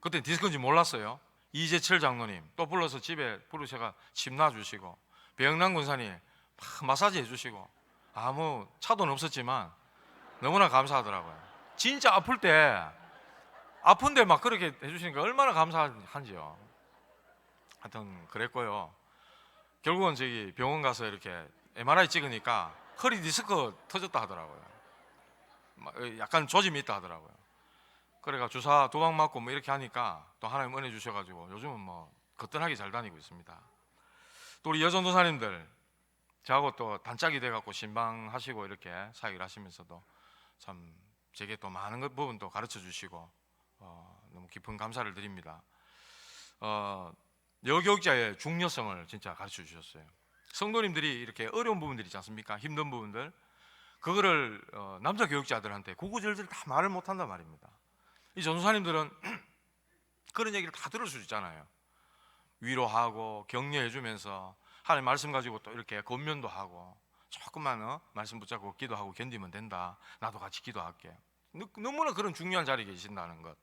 그때 디스크인지 몰랐어요. 이재철 장로님 또 불러서 집에 부르셔가 침 놔주시고, 배영남 군사님 막 마사지 해주시고, 아무 차도는 없었지만 너무나 감사하더라고요. 진짜 아픈데 막 그렇게 해주시니까 얼마나 감사한지요. 하여튼 그랬고요. 결국은 저기 병원 가서 이렇게 MRI 찍으니까 허리 디스크 터졌다 하더라고요. 약간 조짐이 있다 하더라고요. 그래가 주사 2방 맞고 뭐 이렇게 하니까 또 하나님 은혜 주셔가지고 요즘은 뭐 거뜬하게 잘 다니고 있습니다. 또 우리 여전도사님들 저하고 또 단짝이 돼갖고 신방하시고 이렇게 사역을 하시면서도 참 제게 또 많은 부분도 가르쳐 주시고 너무 깊은 감사를 드립니다. 여교육자의 중요성을 진짜 가르쳐 주셨어요. 성도님들이 이렇게 어려운 부분들이 있지 않습니까? 힘든 부분들, 그거를 남자 교육자들한테 구구절절 다 말을 못한단 말입니다. 이 전도사님들은 그런 얘기를 다 들을 수 있잖아요. 위로하고 격려해주면서 하나님 말씀 가지고 또 이렇게 권면도 하고, 조금만 말씀 붙잡고 기도하고 견디면 된다, 나도 같이 기도할게, 너무나 그런 중요한 자리에 계신다는 것.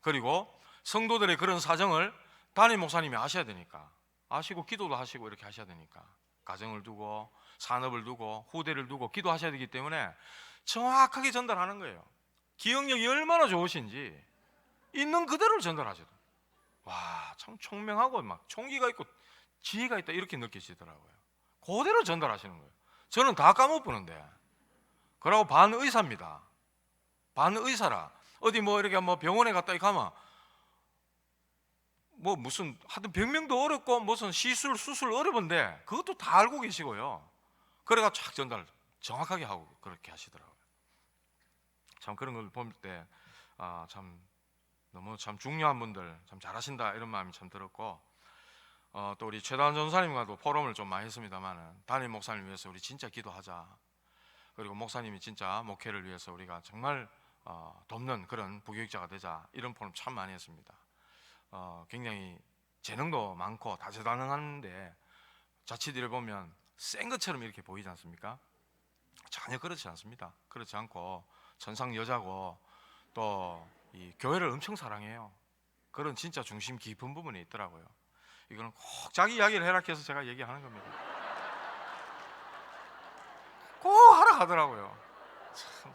그리고 성도들의 그런 사정을 담임 목사님이 아셔야 되니까, 아시고 기도도 하시고 이렇게 하셔야 되니까, 가정을 두고 산업을 두고 후대를 두고 기도하셔야 되기 때문에 정확하게 전달하는 거예요. 기억력이 얼마나 좋으신지 있는 그대로를 전달하셔도, 와, 참 총명하고 막 총기가 있고 지혜가 있다 이렇게 느끼시더라고요. 그대로 전달하시는 거예요. 저는 다 까먹보는데, 그러고 반의사입니다. 반의사라. 어디 뭐 이렇게 뭐 병원에 갔다 가면 뭐 무슨 하여튼 병명도 어렵고 무슨 시술 수술 어려운데 그것도 다 알고 계시고요. 그래가 쫙 전달 정확하게 하고 그렇게 하시더라고요. 참 그런 걸 볼 때 참 너무 참 중요한 분들 참 잘하신다 이런 마음이 참 들었고, 또 우리 최다원 전사님과도 포럼을 좀 많이 했습니다만은 담임 목사님을 위해서 우리 진짜 기도하자. 그리고 목사님이 진짜 목회를 위해서 우리가 정말 돕는 그런 부교육자가 되자, 이런 포럼 참 많이 했습니다. 굉장히 재능도 많고 다재다능한데 자칫 이를 보면 센 것처럼 이렇게 보이지 않습니까? 전혀 그렇지 않습니다. 그렇지 않고 천상 여자고 또 이 교회를 엄청 사랑해요. 그런 진짜 중심 깊은 부분이 있더라고요. 이거는 꼭 자기 이야기를 해라 해서 제가 얘기하는 겁니다. 꼭 하라 하더라고요. 참.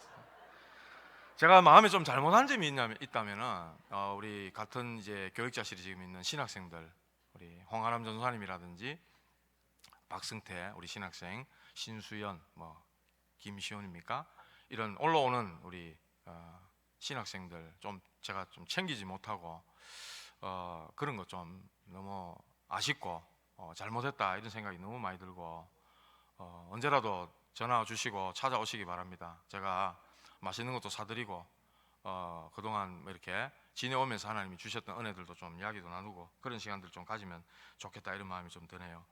제가 마음에 좀 잘못한 점이 있다면은 우리 같은 이제 교육자실에 지금 있는 신학생들, 우리 홍아람 전도사님이라든지 박승태 우리 신학생, 신수연, 뭐 김시온입니까? 이런 올라오는 우리 신학생들 좀 제가 좀 챙기지 못하고 그런 거 좀 너무 아쉽고 잘못했다 이런 생각이 너무 많이 들고 언제라도 전화 주시고 찾아오시기 바랍니다. 제가 맛있는 것도 사드리고 그동안 이렇게 지내오면서 하나님이 주셨던 은혜들도 좀 이야기도 나누고 그런 시간들 좀 가지면 좋겠다 이런 마음이 좀 드네요.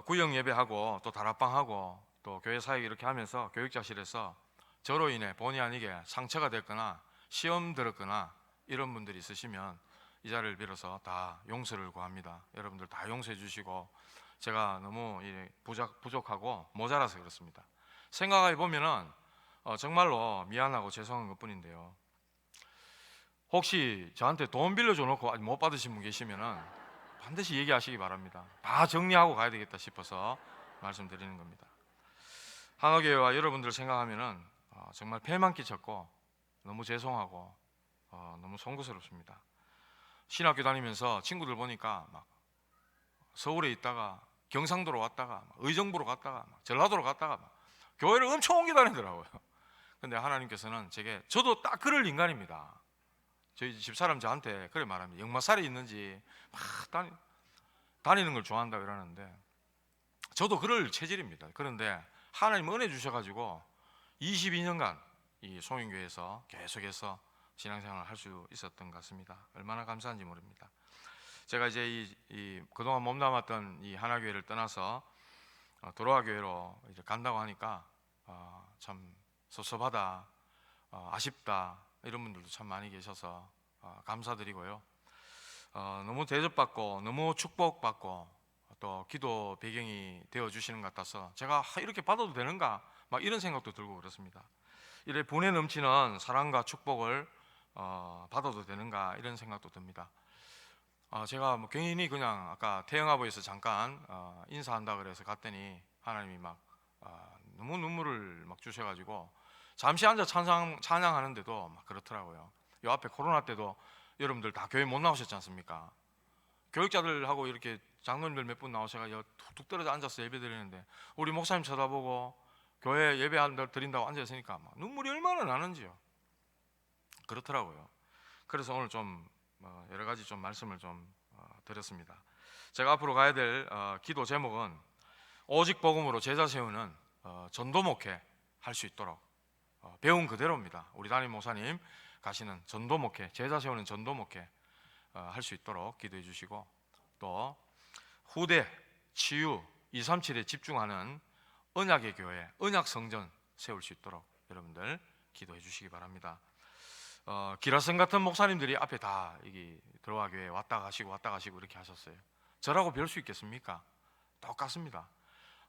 구역 예배하고 또 다락방하고 또 교회 사역 이렇게 하면서 교육자실에서 저로 인해 본의 아니게 상처가 됐거나 시험 들었거나 이런 분들이 있으시면 이 자리를 빌어서 다 용서를 구합니다. 여러분들 다 용서해 주시고 제가 너무 부족하고 모자라서 그렇습니다. 생각해 보면은 정말로 미안하고 죄송한 것뿐인데요. 혹시 저한테 돈 빌려줘 놓고 아직 못 받으신 분 계시면은 반드시 얘기하시기 바랍니다. 다 정리하고 가야 되겠다 싶어서 말씀드리는 겁니다. 한화교회와 여러분들 생각하면은 정말 폐만 끼쳤고 너무 죄송하고 너무 송구스럽습니다. 신학교 다니면서 친구들 보니까 막 서울에 있다가 경상도로 왔다가 막 의정부로 갔다가 막 전라도로 갔다가 막 교회를 엄청 옮겨 다니더라고요. 근데 하나님께서는 저도 딱 그럴 인간입니다. 저희 집사람 저한테 그래 말합니다. 역마살이 있는지 막 다니는 걸 좋아한다 그러는데 저도 그럴 체질입니다. 그런데 하나님 은혜 주셔가지고 22년간 이 송영교회에서 계속해서 신앙생활을 할 수 있었던 것 같습니다. 얼마나 감사한지 모릅니다. 제가 이제 이 그동안 몸담았던 이 하나교회를 떠나서 도로아교회로 이제 간다고 하니까 참 섭섭하다, 아쉽다 이런 분들도 참 많이 계셔서 감사드리고요. 너무 대접받고 너무 축복받고 또 기도 배경이 되어 주시는 것 같아서 제가 이렇게 받아도 되는가 막 이런 생각도 들고 그렇습니다. 이래 분에 넘치는 사랑과 축복을 받아도 되는가 이런 생각도 듭니다. 제가 뭐 괜히 그냥 아까 태영아보에서 잠깐 인사한다 그래서 갔더니 하나님이 막 너무 눈물을 막 주셔가지고 잠시 앉아 찬양하는데도 막 그렇더라고요. 요 앞에 코로나 때도 여러분들 다 교회 못 나오셨지 않습니까? 교육자들하고 이렇게 장로님들 몇 분 나오셔가 툭툭 떨어져 앉아서 예배 드리는데 우리 목사님 쳐다보고 교회 예배 드린다고 앉아 있으니까 막 눈물이 얼마나 나는지요. 그렇더라고요. 그래서 오늘 좀 여러 가지 좀 말씀을 좀 드렸습니다. 제가 앞으로 가야 될 기도 제목은 오직 복음으로 제자 세우는 전도 목회 할 수 있도록 배운 그대로입니다. 우리 담임 목사님 가시는 전도 목회, 제자 세우는 전도 목회 할 수 있도록 기도해 주시고 또 후대, 치유, 237에 집중하는 언약의 교회, 언약 성전 세울 수 있도록 여러분들 기도해 주시기 바랍니다. 기라성 같은 목사님들이 앞에 다 여기 들어와 교회 왔다 가시고 이렇게 하셨어요. 저라고 별 수 있겠습니까? 똑같습니다.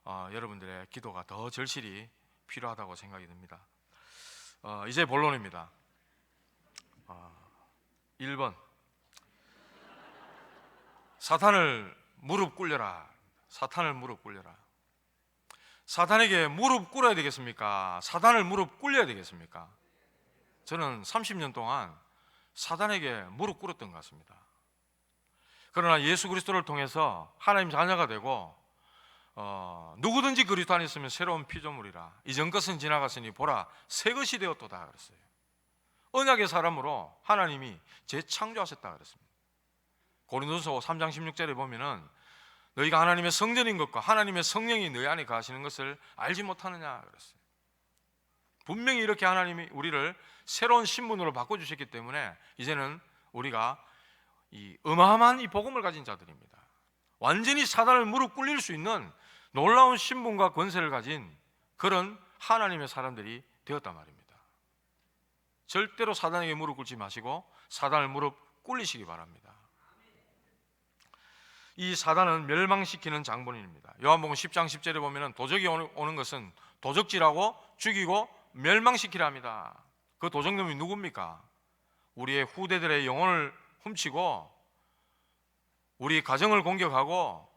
여러분들의 기도가 더 절실히 필요하다고 생각이 듭니다. 이제 본론입니다. 1번 사탄을 무릎 꿇려라. 사탄을 무릎 꿇려라. 사탄에게 무릎 꿇어야 되겠습니까? 사탄을 무릎 꿇려야 되겠습니까? 저는 30년 동안 사탄에게 무릎 꿇었던 것 같습니다. 그러나 예수 그리스도를 통해서 하나님 자녀가 되고 누구든지 그리스도 안에 있으면 새로운 피조물이라. 이전 것은 지나갔으니 보라 새 것이 되었도다 그랬어요. 언약의 사람으로 하나님이 재창조하셨다 그랬습니다. 고린도서 3장 16절에 보면은 너희가 하나님의 성전인 것과 하나님의 성령이 너희 안에 거하시는 것을 알지 못하느냐 그랬어요. 분명히 이렇게 하나님이 우리를 새로운 신분으로 바꿔주셨기 때문에 이제는 우리가 이 어마어마한 이 복음을 가진 자들입니다. 완전히 사단을 무릎 꿇릴 수 있는 놀라운 신분과 권세를 가진 그런 하나님의 사람들이 되었단 말입니다. 절대로 사단에게 무릎 꿇지 마시고 사단을 무릎 꿇리시기 바랍니다. 이 사단은 멸망시키는 장본인입니다. 요한복음 10장 10절에 보면 도적이 오는 것은 도적질하고 죽이고 멸망시키려 합니다. 그 도적놈이 누굽니까? 우리의 후대들의 영혼을 훔치고 우리 가정을 공격하고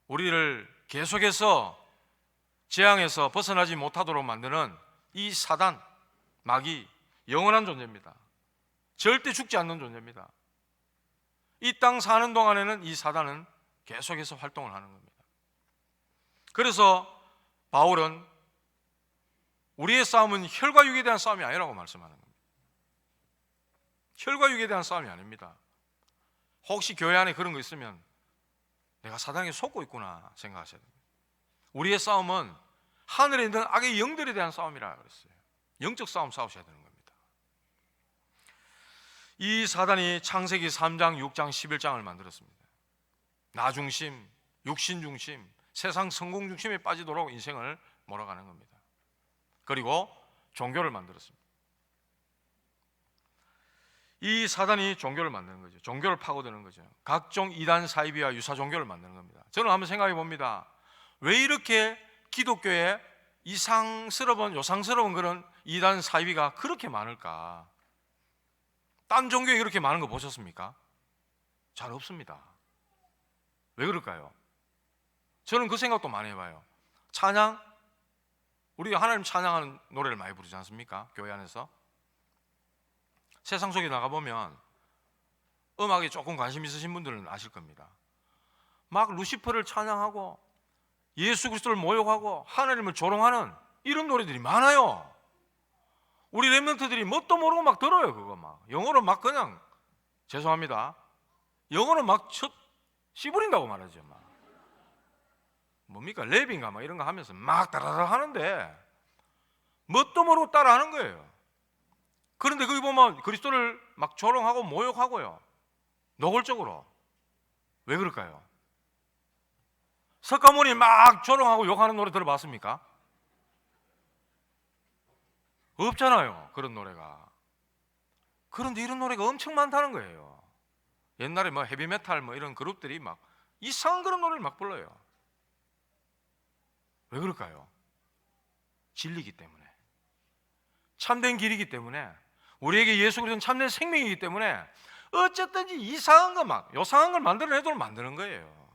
우리를 계속해서 재앙에서 벗어나지 못하도록 만드는 이 사단, 마귀, 영원한 존재입니다. 절대 죽지 않는 존재입니다. 이 땅 사는 동안에는 이 사단은 계속해서 활동을 하는 겁니다. 그래서 바울은 우리의 싸움은 혈과 육에 대한 싸움이 아니라고 말씀하는 겁니다. 혈과 육에 대한 싸움이 아닙니다. 혹시 교회 안에 그런 거 있으면 내가 사단에게 속고 있구나 생각하셔야 됩니다. 우리의 싸움은 하늘에 있는 악의 영들에 대한 싸움이라 그랬어요. 영적 싸움 싸우셔야 되는 겁니다. 이 사단이 창세기 3장, 6장, 11장을 만들었습니다. 나 중심, 육신 중심, 세상 성공 중심에 빠지도록 인생을 몰아가는 겁니다. 그리고 종교를 만들었습니다. 이 사단이 종교를 만드는 거죠. 종교를 파고드는 거죠. 각종 이단 사이비와 유사 종교를 만드는 겁니다. 저는 한번 생각해 봅니다. 왜 이렇게 기독교에 요상스러운 그런 이단 사이비가 그렇게 많을까? 딴 종교에 그렇게 많은 거 보셨습니까? 잘 없습니다. 왜 그럴까요? 저는 그 생각도 많이 해봐요. 찬양, 우리가 하나님 찬양하는 노래를 많이 부르지 않습니까? 교회 안에서. 세상 속에 나가보면 음악에 조금 관심 있으신 분들은 아실 겁니다. 막 루시퍼를 찬양하고 예수 그리스도를 모욕하고 하나님을 조롱하는 이런 노래들이 많아요. 우리 랩런트들이 뭣도 모르고 막 들어요. 그거 막 영어로 막 그냥, 죄송합니다, 영어로 막 씨부린다고 말하죠. 막 뭡니까, 랩인가 막 이런 거 하면서 막 따라따라 하는데 뭣도 모르고 따라하는 거예요. 그런데 거기 보면 그리스도를 막 조롱하고 모욕하고요, 노골적으로. 왜 그럴까요? 석가모니 막 조롱하고 욕하는 노래 들어봤습니까? 없잖아요, 그런 노래가. 그런데 이런 노래가 엄청 많다는 거예요. 옛날에 뭐 헤비메탈 뭐 이런 그룹들이 막 이상한 그런 노래를 막 불러요. 왜 그럴까요? 진리이기 때문에, 참된 길이기 때문에, 우리에게 예수 그리스도는 참된 생명이기 때문에 어쨌든지 이상한 거 막 요상한 걸 만들어내도록 만드는 거예요.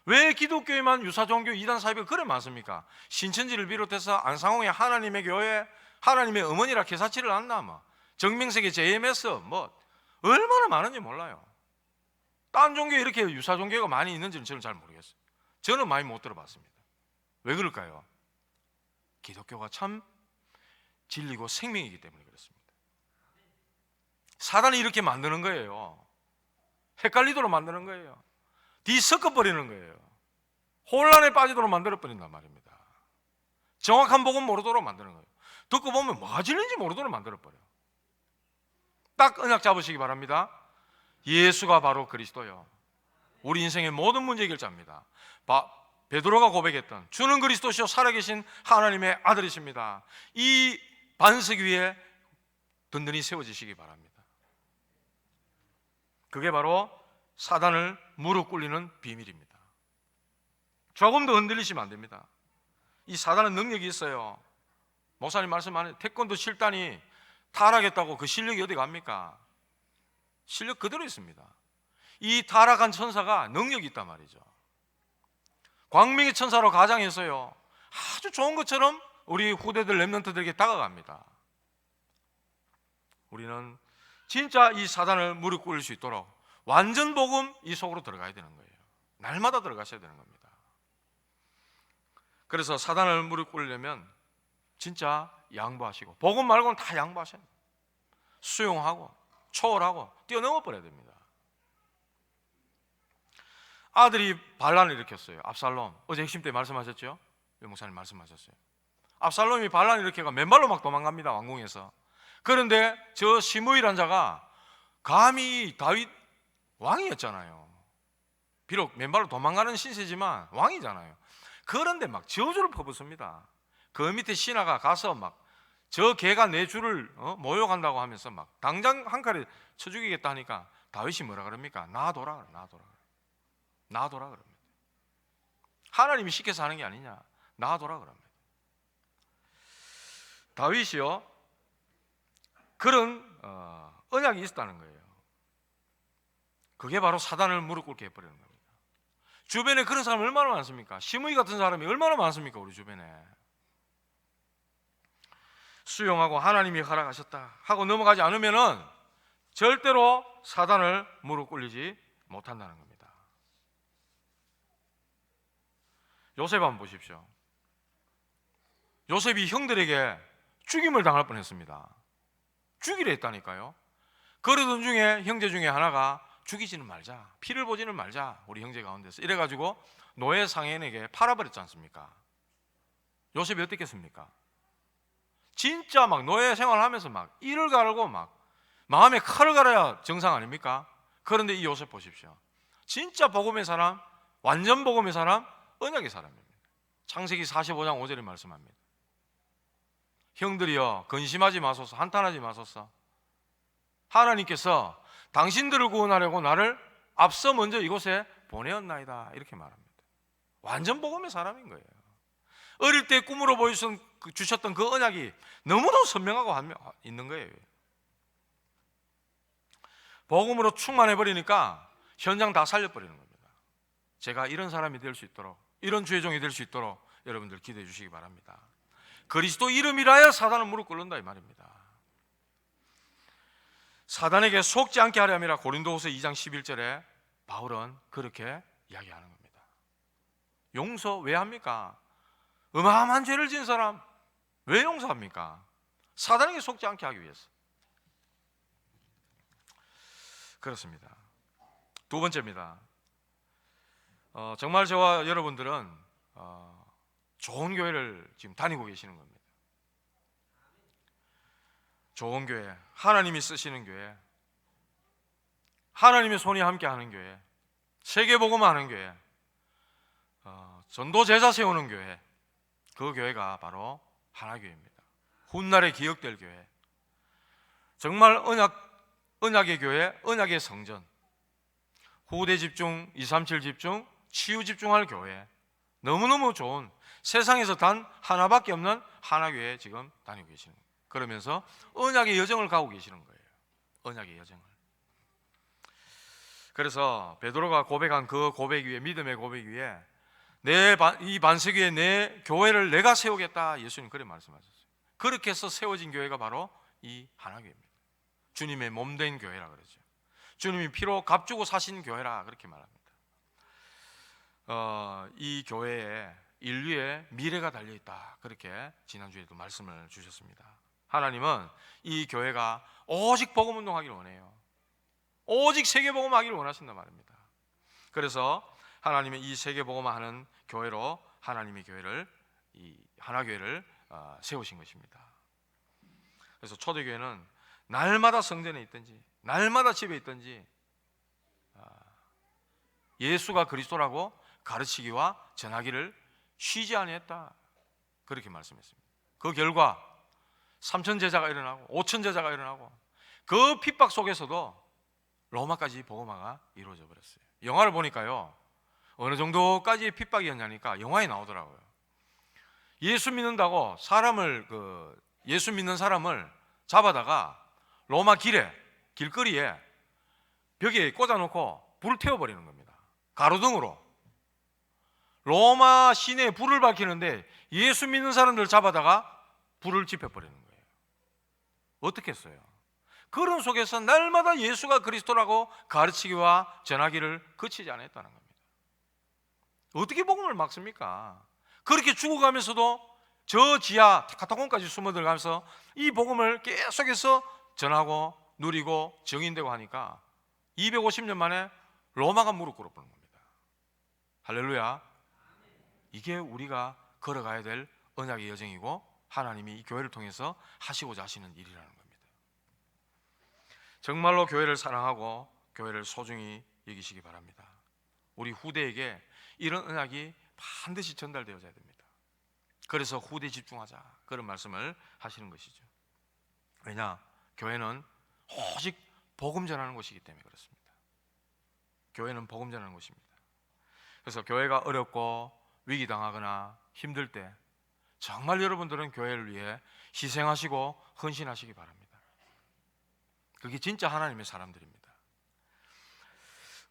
왜 기독교에만 유사종교 이단 사이비가 그래 많습니까? 신천지를 비롯해서 안상홍의 하나님의 교회, 하나님의 어머니라 개사치를 안나 막 정명석의 JMS 뭐 얼마나 많은지 몰라요. 딴 종교에 이렇게 유사종교가 많이 있는지는 저는 잘 모르겠어요. 저는 많이 못 들어봤습니다. 왜 그럴까요? 기독교가 참 진리고 생명이기 때문에 그렇습니다. 사단이 이렇게 만드는 거예요. 헷갈리도록 만드는 거예요. 뒤섞어버리는 거예요. 혼란에 빠지도록 만들어버린단 말입니다. 정확한 복음 모르도록 만드는 거예요. 듣고 보면 뭐가 진리인지 모르도록 만들어버려요. 딱 언약 잡으시기 바랍니다. 예수가 바로 그리스도요, 우리 인생의 모든 문제 해결자입니다. 베드로가 고백했던 주는 그리스도시요 살아계신 하나님의 아들이십니다. 이 반석 위에 든든히 세워지시기 바랍니다. 그게 바로 사단을 무릎 꿇리는 비밀입니다. 조금 더 흔들리시면 안 됩니다. 이 사단은 능력이 있어요. 목사님 말씀 안 해요. 태권도 7단이 타락했다고 그 실력이 어디 갑니까? 실력 그대로 있습니다. 이 타락한 천사가 능력이 있단 말이죠. 광명의 천사로 가장해서요, 아주 좋은 것처럼 우리 후대들 렘넌트들에게 다가갑니다. 우리는 진짜 이 사단을 무릎 꿇을 수 있도록 완전 복음 이 속으로 들어가야 되는 거예요. 날마다 들어가셔야 되는 겁니다. 그래서 사단을 무릎 꿇으려면 진짜 양보하시고, 복음 말고는 다 양보하셔야 돼요. 수용하고 초월하고 뛰어넘어 버려야 됩니다. 아들이 반란을 일으켰어요. 압살롬. 어제 핵심 때 말씀하셨죠? 목사님 말씀하셨어요. 압살롬이 반란을 일으켜가 맨발로 막 도망갑니다, 왕궁에서. 그런데 저 시므이란 자가 감히 다윗 왕이었잖아요. 비록 맨발로 도망가는 신세지만 왕이잖아요. 그런데 막 저주를 퍼붓습니다. 그 밑에 신하가 가서 막 저 개가 내 주를 모욕한다고 하면서 막 당장 한 칼에 쳐 죽이겠다 하니까 다윗이 뭐라 그럽니까? 놔둬라 그래, 놔둬라. 놔둬라 그럽니다. 하나님이 시켜서 하는 게 아니냐, 놔둬라 그럽니다. 다윗이요, 그런 언약이 있었다는 거예요. 그게 바로 사단을 무릎 꿇게 해버리는 겁니다. 주변에 그런 사람 얼마나 많습니까? 시므이 같은 사람이 얼마나 많습니까? 우리 주변에. 수용하고 하나님이 허락하셨다 하고 넘어가지 않으면은 절대로 사단을 무릎 꿇리지 못한다는 겁니다. 요셉 한번 보십시오. 요셉이 형들에게 죽임을 당할 뻔했습니다. 죽이려 했다니까요. 그러던 중에 형제 중에 하나가 죽이지는 말자, 피를 보지는 말자, 우리 형제 가운데서 이래가지고 노예 상인에게 팔아버렸지 않습니까? 요셉이 어떻겠습니까? 진짜 막 노예 생활하면서 막 이를 가르고 막 마음에 칼을 갈아야 정상 아닙니까? 그런데 이 요셉 보십시오. 진짜 복음의 사람, 완전 복음의 사람, 언약의 사람입니다. 창세기 45장 5절에 말씀합니다. 형들이여 근심하지 마소서, 한탄하지 마소서. 하나님께서 당신들을 구원하려고 나를 앞서 먼저 이곳에 보내었나이다, 이렇게 말합니다. 완전 복음의 사람인 거예요. 어릴 때 꿈으로 주셨던 그 언약이 너무도 선명하고 있는 거예요. 복음으로 충만해버리니까 현장 다 살려버리는 겁니다. 제가 이런 사람이 될 수 있도록, 이런 주의 종이 될 수 있도록 여러분들 기도해 주시기 바랍니다. 그리스도 이름이라야 사단은 무릎 꿇는다 이 말입니다. 사단에게 속지 않게 하려 함이라 고린도후서 2장 11절에 바울은 그렇게 이야기하는 겁니다. 용서 왜 합니까? 어마어마한 죄를 지은 사람 왜 용서합니까? 사단에게 속지 않게 하기 위해서. 그렇습니다. 두 번째입니다. 정말 저와 여러분들은 좋은 교회를 지금 다니고 계시는 겁니다. 좋은 교회, 하나님이 쓰시는 교회, 하나님의 손이 함께하는 교회, 세계복음하는 교회, 전도 제자 세우는 교회, 그 교회가 바로 하나교회입니다. 훗날에 기억될 교회, 정말 언약의 교회, 언약의 성전, 후대 집중, 237 집중, 치유 집중할 교회, 너무너무 좋은, 세상에서 단 하나밖에 없는 하나교회에 지금 다니고 계시는 거예요. 그러면서 언약의 여정을 가고 계시는 거예요. 언약의 여정을. 그래서 베드로가 고백한 그 고백 위에, 믿음의 고백 위에 이 반석 위에 내 교회를 내가 세우겠다, 예수님 그렇게 말씀하셨어요. 그렇게 해서 세워진 교회가 바로 이 하나교회입니다. 주님의 몸된 교회라 그러죠. 주님이 피로 값주고 사신 교회라 그렇게 말합니다. 이 교회에 인류의 미래가 달려있다, 그렇게 지난주에도 말씀을 주셨습니다. 하나님은 이 교회가 오직 복음운동하기를 원해요. 오직 세계복음하기를 원하신단 말입니다. 그래서 하나님의 이 세계복음하는 교회로 하나님의 교회를, 이 하나교회를 세우신 것입니다. 그래서 초대교회는 날마다 성전에 있든지 날마다 집에 있든지 예수가 그리스도라고 가르치기와 전하기를 쉬지 아니했다, 그렇게 말씀했습니다. 그 결과 3천 제자가 일어나고 5천 제자가 일어나고 그 핍박 속에서도 로마까지 복음화가 이루어져 버렸어요. 영화를 보니까요, 어느 정도까지 핍박이었냐니까 영화에 나오더라고요. 예수 믿는다고 예수 믿는 사람을 잡아다가 로마 길거리에 벽에 꽂아놓고 불을 태워버리는 겁니다. 가로등으로. 로마 시내에 불을 밝히는데 예수 믿는 사람들 잡아다가 불을 지펴버리는 거예요. 어떻게 했어요? 그런 속에서 날마다 예수가 그리스도라고 가르치기와 전하기를 그치지 않았다는 겁니다. 어떻게 복음을 막습니까? 그렇게 죽어가면서도 저 지하 카타콤까지 숨어 들어가면서 이 복음을 계속해서 전하고 누리고 정인되고 하니까 250년 만에 로마가 무릎 꿇어버린 겁니다. 할렐루야. 이게 우리가 걸어가야 될 언약의 여정이고 하나님이 이 교회를 통해서 하시고자 하시는 일이라는 겁니다. 정말로 교회를 사랑하고 교회를 소중히 여기시기 바랍니다. 우리 후대에게 이런 언약이 반드시 전달되어져야 됩니다. 그래서 후대 집중하자, 그런 말씀을 하시는 것이죠. 왜냐? 교회는 오직 복음 전하는 곳이기 때문에 그렇습니다. 교회는 복음 전하는 곳입니다. 그래서 교회가 어렵고 위기당하거나 힘들 때 정말 여러분들은 교회를 위해 희생하시고 헌신하시기 바랍니다. 그게 진짜 하나님의 사람들입니다.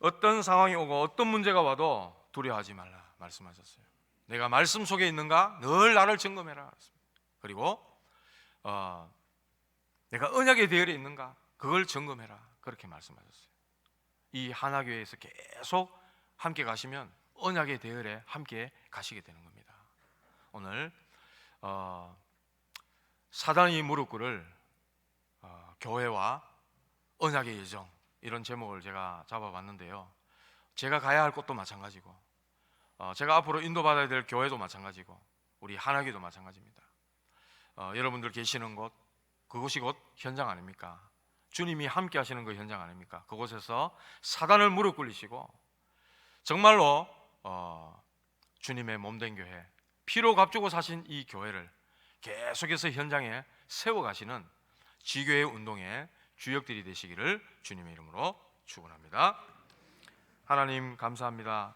어떤 상황이 오고 어떤 문제가 와도 두려워하지 말라 말씀하셨어요. 내가 말씀 속에 있는가 늘 나를 점검해라. 그리고 내가 언약의 대열에 있는가 그걸 점검해라 그렇게 말씀하셨어요. 이 하나교회에서 계속 함께 가시면 언약의 대열에 함께 가시게 되는 겁니다. 오늘 사단이 무릎 꿇을 교회와 언약의 여정, 이런 제목을 제가 잡아봤는데요. 제가 가야 할 곳도 마찬가지고 제가 앞으로 인도받아야 될 교회도 마찬가지고 우리 하나교도 마찬가지입니다. 여러분들 계시는 곳, 그곳이 곧 현장 아닙니까? 주님이 함께 하시는 그 현장 아닙니까? 그곳에서 사단을 무릎 꿇리시고 정말로 주님의 몸된 교회, 피로 값주고 사신 이 교회를 계속해서 현장에 세워가시는 지교회 운동의 주역들이 되시기를 주님의 이름으로 축원합니다. 하나님 감사합니다.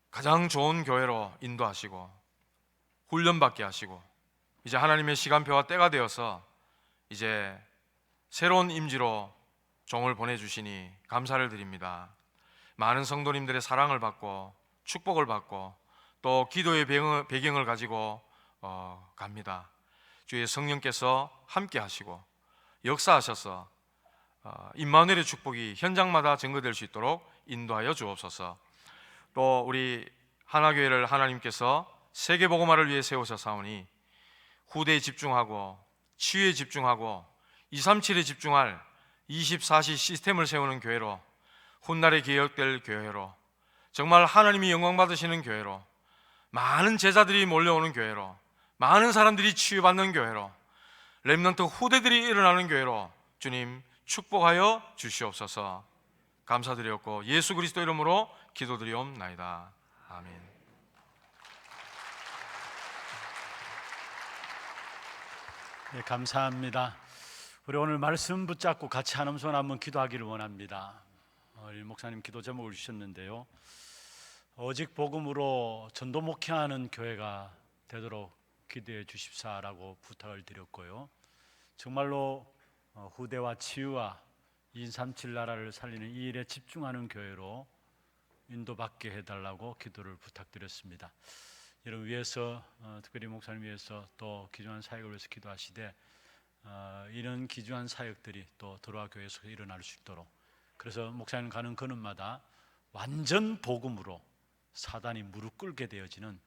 가장 좋은 교회로 인도하시고 훈련받게 하시고 이제 하나님의 시간표와 때가 되어서 이제 새로운 임지로 종을 보내주시니 감사를 드립니다. 많은 성도님들의 사랑을 받고 축복을 받고 또 기도의 배경을 가지고 갑니다. 주의 성령께서 함께 하시고 역사하셔서 임마누엘의 축복이 현장마다 증거될 수 있도록 인도하여 주옵소서. 또 우리 하나교회를 하나님께서 세계복음화를 위해 세우셨사오니 후대에 집중하고 치유에 집중하고 237에 집중할 24시 시스템을 세우는 교회로, 훗날에 개혁될 교회로, 정말 하나님이 영광 받으시는 교회로, 많은 제자들이 몰려오는 교회로, 많은 사람들이 치유받는 교회로, 렘넌트 후대들이 일어나는 교회로 주님 축복하여 주시옵소서. 감사드렸고 예수 그리스도 이름으로 기도드리옵나이다. 아멘. 네, 감사합니다. 우리 오늘 말씀 붙잡고 같이 한음손 한번 기도하기를 원합니다. 일 목사님 기도 제목을 주셨는데요. 오직 복음으로 전도 목회하는 교회가 되도록 기도해 주십사라고 부탁을 드렸고요. 정말로 후대와 치유와 237 나라를 살리는 이 일에 집중하는 교회로 인도받게 해달라고 기도를 부탁드렸습니다. 여러분 위해서 특별히 목사님 위해서 또 기중한 사역을 위해서 기도하시되 이런 기중한 사역들이 또 도로아 교회에서 일어날 수 있도록, 그래서 목사님 가는 그늘마다 완전 복음으로 사단이 무릎 꿇게 되어지는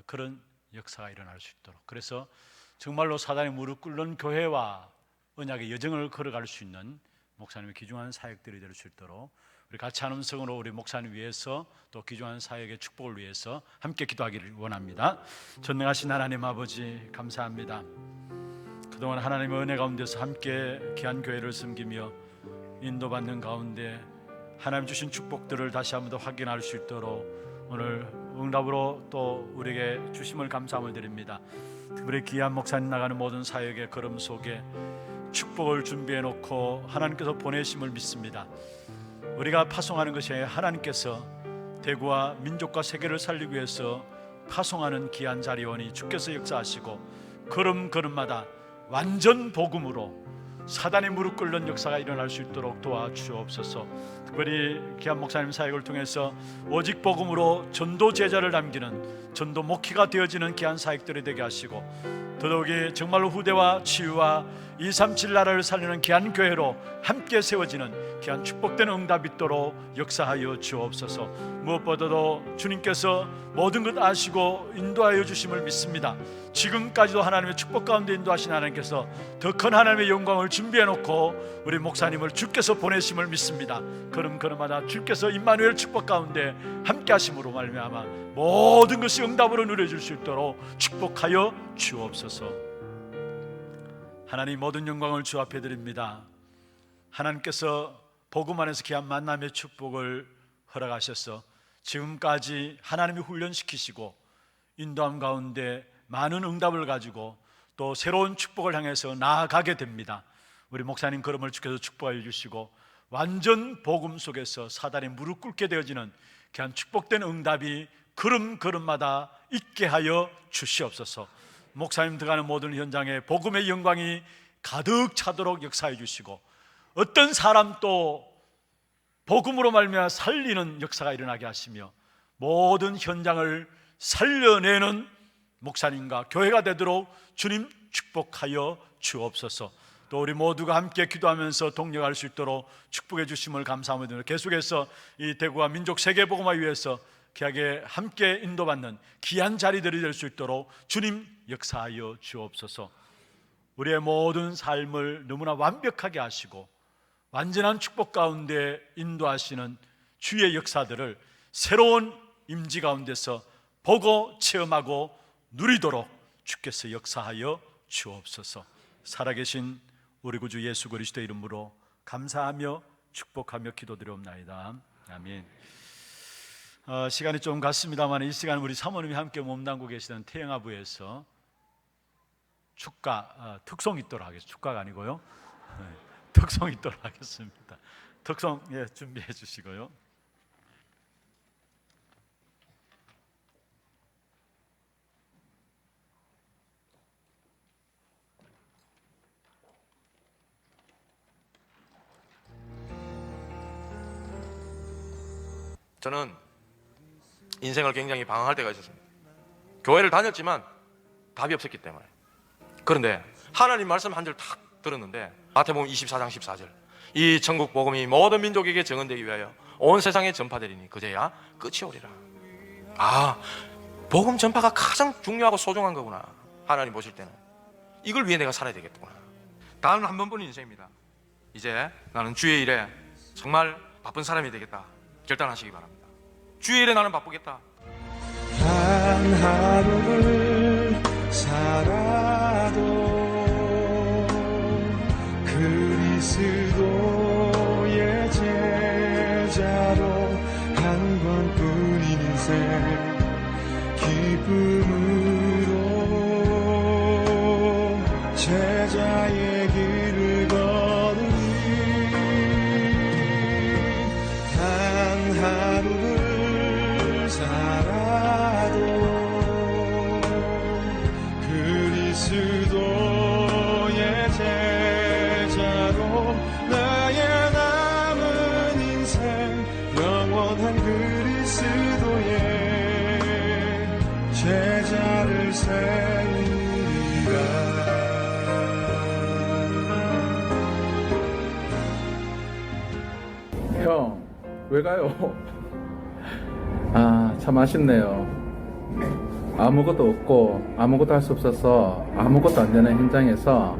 그런 역사가 일어날 수 있도록, 그래서 정말로 사단이 무릎 꿇는 교회와 언약의 여정을 걸어갈 수 있는 목사님의 귀중한 사역들이 될 수 있도록 우리 같이 한 음성으로 우리 목사님 위해서 또 귀중한 사역의 축복을 위해서 함께 기도하기를 원합니다. 전능하신 하나님 아버지 감사합니다. 그동안 하나님의 은혜 가운데서 함께 귀한 교회를 섬기며 인도받는 가운데 하나님 주신 축복들을 다시 한번 더 확인할 수 있도록 오늘 응답으로 또 우리에게 주심을 감사함을 드립니다. 특별히 귀한 목사님 나가는 모든 사역의 걸음 속에 축복을 준비해 놓고 하나님께서 보내심을 믿습니다. 우리가 파송하는 것이 하나님께서 대구와 민족과 세계를 살리기 위해서 파송하는 귀한 자리원이 주께서 역사하시고 걸음걸음마다 완전 복음으로 사단이 무릎 꿇는 역사가 일어날 수 있도록 도와주옵소서. 특별히 귀한 목사님 사역을 통해서 오직 복음으로 전도 제자를 남기는 전도 목회가 되어지는 귀한 사역들이 되게 하시고, 더더욱이 정말로 후대와 치유와 237 나라를 살리는 귀한 교회로 함께 세워지는 귀한 축복된 응답이 있도록 역사하여 주옵소서. 무엇보다도 주님께서 모든 것 아시고 인도하여 주심을 믿습니다. 지금까지도 하나님의 축복 가운데 인도하신 하나님께서 더 큰 하나님의 영광을 준비해 놓고 우리 목사님을 주께서 보내심을 믿습니다. 걸음걸음마다 주께서 임마누엘 축복 가운데 함께 하심으로 말미암아 모든 것이 응답으로 누려질 수 있도록 축복하여 주옵소서. 하나님 모든 영광을 주 앞에 드립니다. 하나님께서 복음 안에서 귀한 만남의 축복을 허락하셔서 지금까지 하나님이 훈련시키시고 인도함 가운데 많은 응답을 가지고 또 새로운 축복을 향해서 나아가게 됩니다. 우리 목사님 걸음을 주께서 축복하여 주시고 완전 복음 속에서 사단이 무릎 꿇게 되어지는 귀한 축복된 응답이 걸음걸음마다 있게 하여 주시옵소서. 목사님 들어가는 모든 현장에 복음의 영광이 가득 차도록 역사해 주시고, 어떤 사람 또 복음으로 말미암아 살리는 역사가 일어나게 하시며, 모든 현장을 살려내는 목사님과 교회가 되도록 주님 축복하여 주옵소서. 또 우리 모두가 함께 기도하면서 동력할 수 있도록 축복해 주심을 감사합니다. 계속해서 이 대구와 민족 세계복음화 위해서 귀하게 함께 인도받는 귀한 자리들이 될 수 있도록 주님 역사하여 주옵소서. 우리의 모든 삶을 너무나 완벽하게 하시고 완전한 축복 가운데 인도하시는 주의 역사들을 새로운 임지 가운데서 보고 체험하고 누리도록 주께서 역사하여 주옵소서. 살아계신 우리 구주 예수 그리스도의 이름으로 감사하며 축복하며 기도드리옵나이다. 아멘. 시간이 좀 갔습니다만 이 시간 우리 사모님이 함께 몸담고 계시던 태영아부에서 축가 특송 있도록 하겠습니다. 축가가 아니고요. 네, 특송 있도록 하겠습니다. 특송 준비해 주시고요. 저는 인생을 굉장히 방황할 때가 있었습니다. 교회를 다녔지만 답이 없었기 때문에. 그런데 하나님 말씀 한 줄 탁 들었는데 마태복음 24장 14절, 이 천국 복음이 모든 민족에게 증언되기 위하여 온 세상에 전파되리니 그제야 끝이 오리라. 아, 복음 전파가 가장 중요하고 소중한 거구나. 하나님 보실 때는 이걸 위해 내가 살아야 되겠구나. 나는 한 번뿐인 인생입니다. 이제 나는 주의 일에 정말 바쁜 사람이 되겠다 결단하시기 바랍니다. 주의 일에 나는 바쁘겠다. 단 하루를 살아도 그리스도의 제자로 한 번뿐인 인생 기쁨으로 제자의 길을 걸으니 단 하루를 살아도 그리스도의 제자로 나의 남은 인생 영원한 그리스도의 제자를 세우리라. 형, 왜 가요? 아, 참 아쉽네요. 아무것도 없고 아무것도 할 수 없어서 아무것도 안 되는 현장에서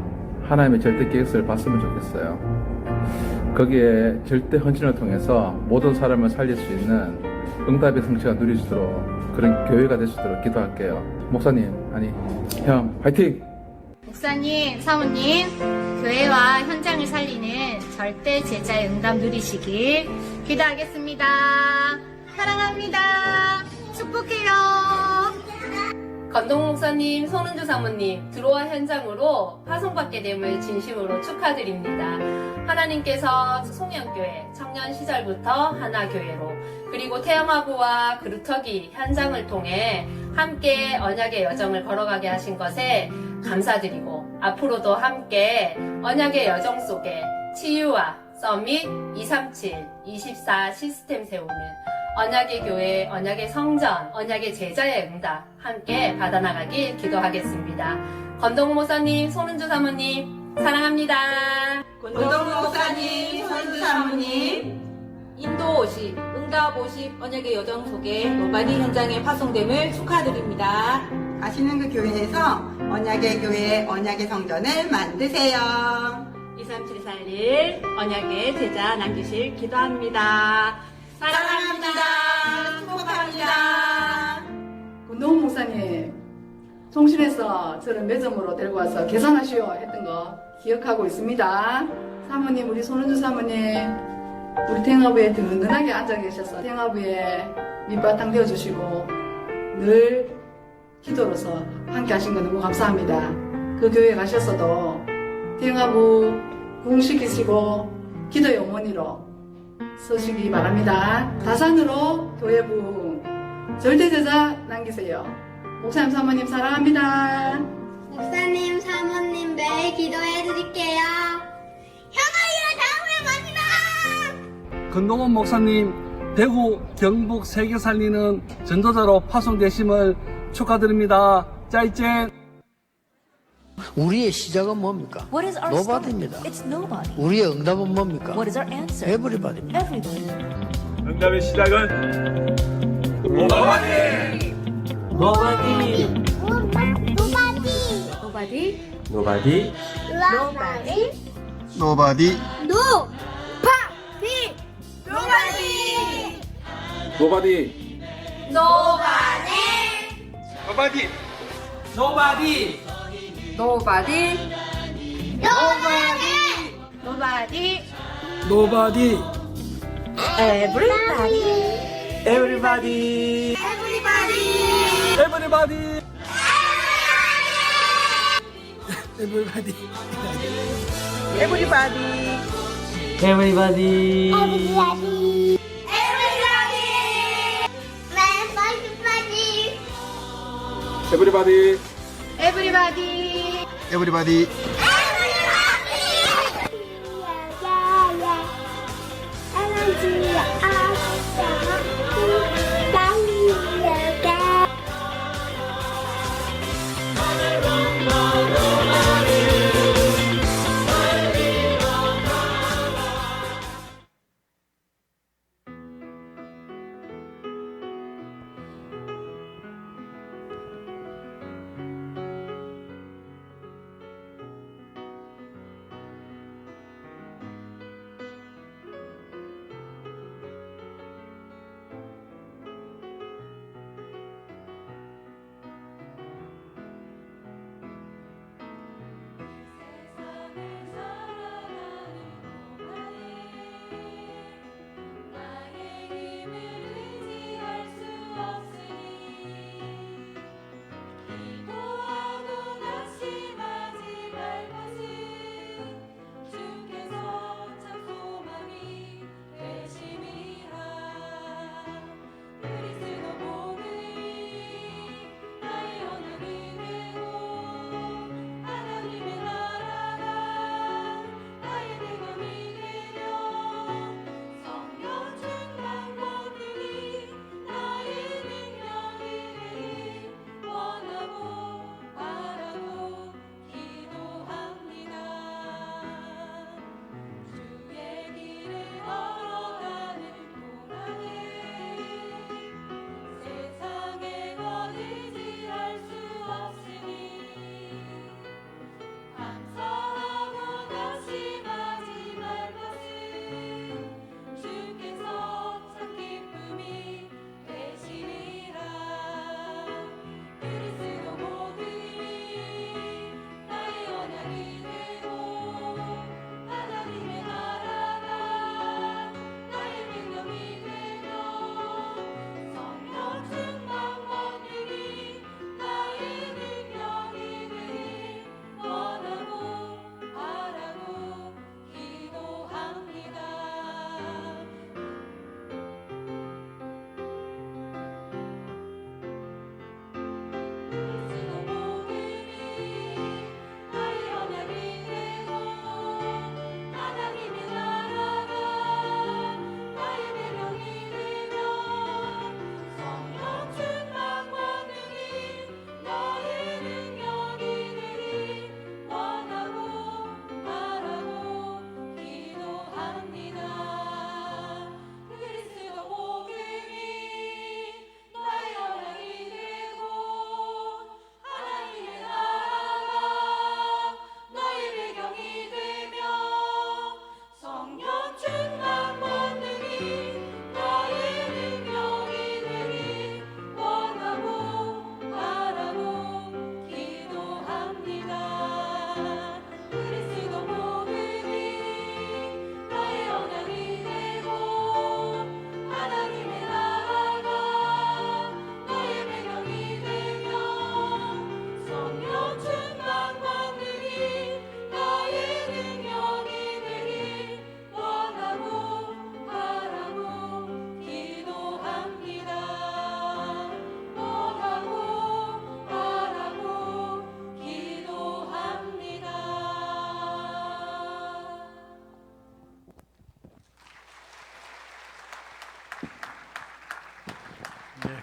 하나님의 절대 계획을 봤으면 좋겠어요. 거기에 절대 헌신을 통해서 모든 사람을 살릴 수 있는 응답의 성취가 누리시도록 그런 교회가 될 수 있도록 기도할게요. 목사님, 아니 형, 화이팅! 목사님, 사모님, 교회와 현장을 살리는 절대 제자의 응답 누리시길 기도하겠습니다. 사랑합니다. 축복해요. 건동 목사님, 손은주 사모님, 들어와 현장으로 파송받게 됨을 진심으로 축하드립니다. 하나님께서 송영교회 청년 시절부터 하나교회로, 그리고 태영아부와 그루터기 현장을 통해 함께 언약의 여정을 걸어가게 하신 것에 감사드리고, 앞으로도 함께 언약의 여정 속에 치유와 서밋 237, 24 시스템 세우는 언약의 교회, 언약의 성전, 언약의 제자의 응답 함께 받아나가길 기도하겠습니다. 건동 목사님, 손은주 사모님 사랑합니다. 건동 목사님, 손은주 사모님, 인도 50, 응답 50 언약의 여정 속에 노바디 현장에 파송됨을 축하드립니다. 가시는 그 교회에서 언약의 교회, 언약의 성전을 만드세요. 23741 언약의 제자 남기실 기도합니다. 사랑합니다. 축복합니다. 건동 목사님, 통신에서 저를 매점으로 데리고 와서 계산하시오 했던 거 기억하고 있습니다. 사모님, 우리 손은주 사모님, 우리 태영아부에 든든하게 앉아 계셔서 태영아부에 밑바탕 되어주시고 늘 기도로서 함께 하신 거 너무 감사합니다. 그 교회 가셨어도 태영아부 부흥시키시고 기도의 어머니로 서시기 바랍니다. 다산으로 교회 부흥 절대 제자 남기세요. 목사님, 사모님 사랑합니다. 목사님, 사모님 매일 기도해 드릴게요. 현아이가 다음에 만나! 건동원 목사님 대구 경북 세계 살리는 전도자로 파송되심을 축하드립니다. 짜이젠. 우리의 시작은 뭡니까? 노바디입니다. 우리의 응답은 뭡니까? 에브리바디입니다. 응답의 시작은 노바디. 노바디. 노바디 노바디. 노바디 노바디. 노바디. 노바디 노바디. 노바디. 노바디. 에브리바디. 에브리바디. 에브리바디. 에브리바디. 에브리바디. 에브리바디. 에브리바디. 에브리바디. 에브리바디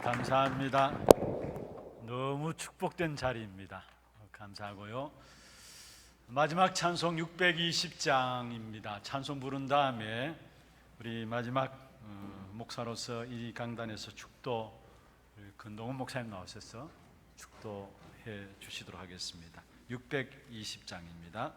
감사합니다. 너무 축복된 자리입니다. 감사하고요. 마지막 찬송 620장입니다. 찬송 부른 다음에 우리 마지막 목사로서 이 강단에서 축도 건동훈 목사님 나오셔서 축도해 주시도록 하겠습니다. 620장입니다.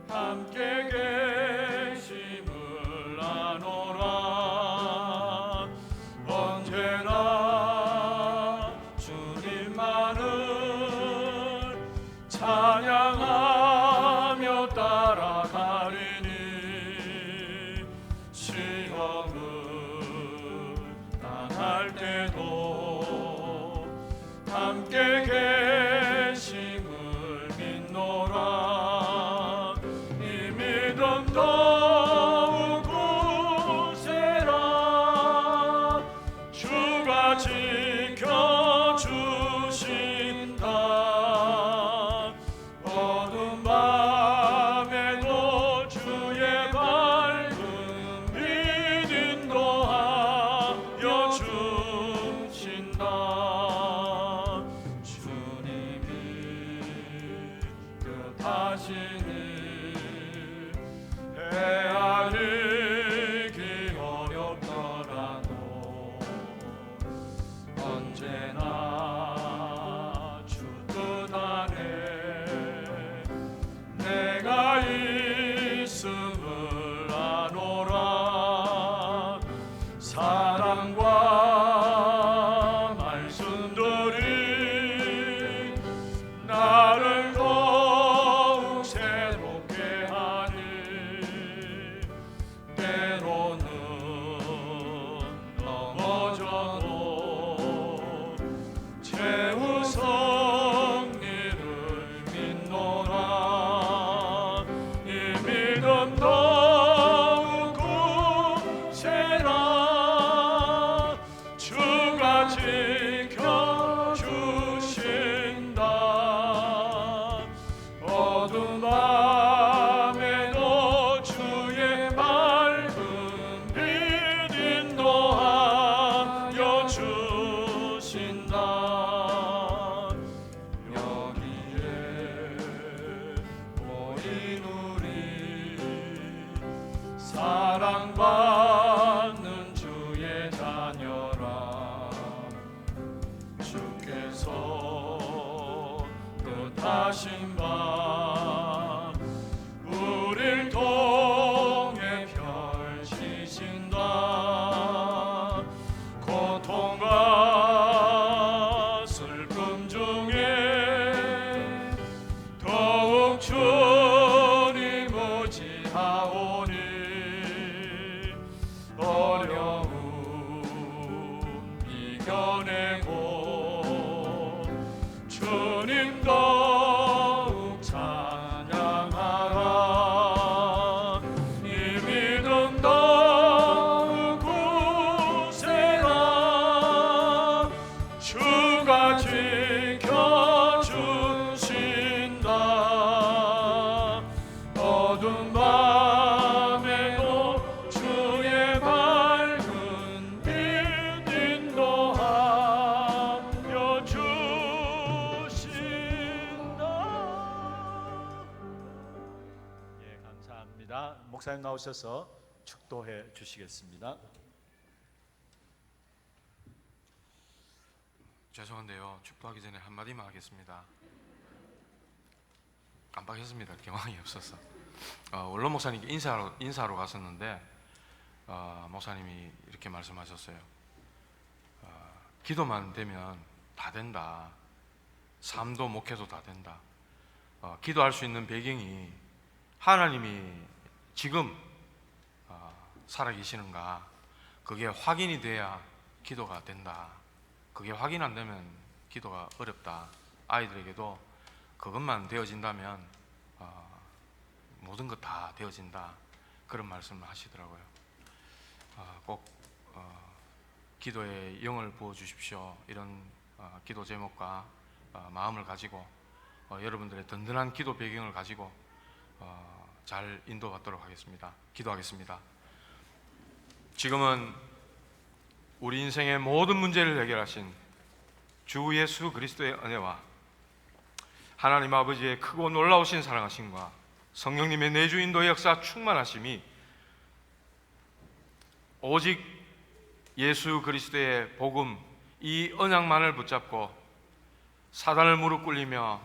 함께 계심을 아노라. 언제나 주님만을 찬양하며 따라가리니 시험을 당할 때도 함께 계심을 믿노라. 더욱 굳세라. 주가 지켜주신다. 어두운 밤에도 주의 밝은 빛 인도하여 주신다. 주님이 뜻하시니 헤아리기 어렵더라도 언제나 주 뜻 안에 내가 있음을 아노라. 사랑과 말씀들이 나를 더욱 새롭게 하니 때로는 넘어져도 최후 승리를 믿노라. 이 믿음 더욱 굳세라. 주가 지켜주신다. 어두운 밤에도 주의 밝은 빛 인도하여 주신다. 여기에 모인 우리 사랑받는 주의 자녀라. 주께서 뜻하신 바 우릴 통해 펼치신다. 고통과 슬픔 중에 더욱 주님 의지하오니 어려움 이겨내고 주님 더욱 찬양하라. 이 믿음 더욱 굳세라. 주가 지켜주신다. 어두운 밤에도 주의 밝은 빛 인도하여 주신다. 예, 감사합니다. 목사님 나오셔서 축도해 주시겠습니다. 죄송한데요. 축도하기 전에 한마디만 하겠습니다. 깜빡했습니다. 경황이 없어서. 원로 목사님께 인사하러 갔었는데 목사님이 이렇게 말씀하셨어요. 기도만 되면 다 된다. 삶도 목회도 다 된다. 기도할 수 있는 배경이 하나님이 지금 살아계시는가, 그게 확인이 돼야 기도가 된다. 그게 확인 안 되면 기도가 어렵다. 아이들에게도 그것만 되어진다면 모든 것 다 되어진다. 그런 말씀을 하시더라고요. 꼭 기도에 영을 부어 주십시오. 이런 기도 제목과 마음을 가지고 여러분들의 든든한 기도 배경을 가지고 잘 인도받도록 하겠습니다. 기도하겠습니다. 지금은 우리 인생의 모든 문제를 해결하신 주 예수 그리스도의 은혜와 하나님 아버지의 크고 놀라우신 사랑하심과 성령님의 내주 인도의 역사 충만하심이 오직 예수 그리스도의 복음, 이 언약만을 붙잡고 사단을 무릎 꿇리며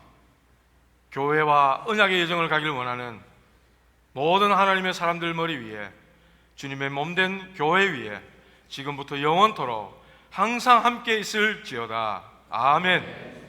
교회와 언약의 여정을 가길 원하는 모든 하나님의 사람들 머리 위에, 주님의 몸된 교회 위에 지금부터 영원토록 항상 함께 있을지어다. 아멘.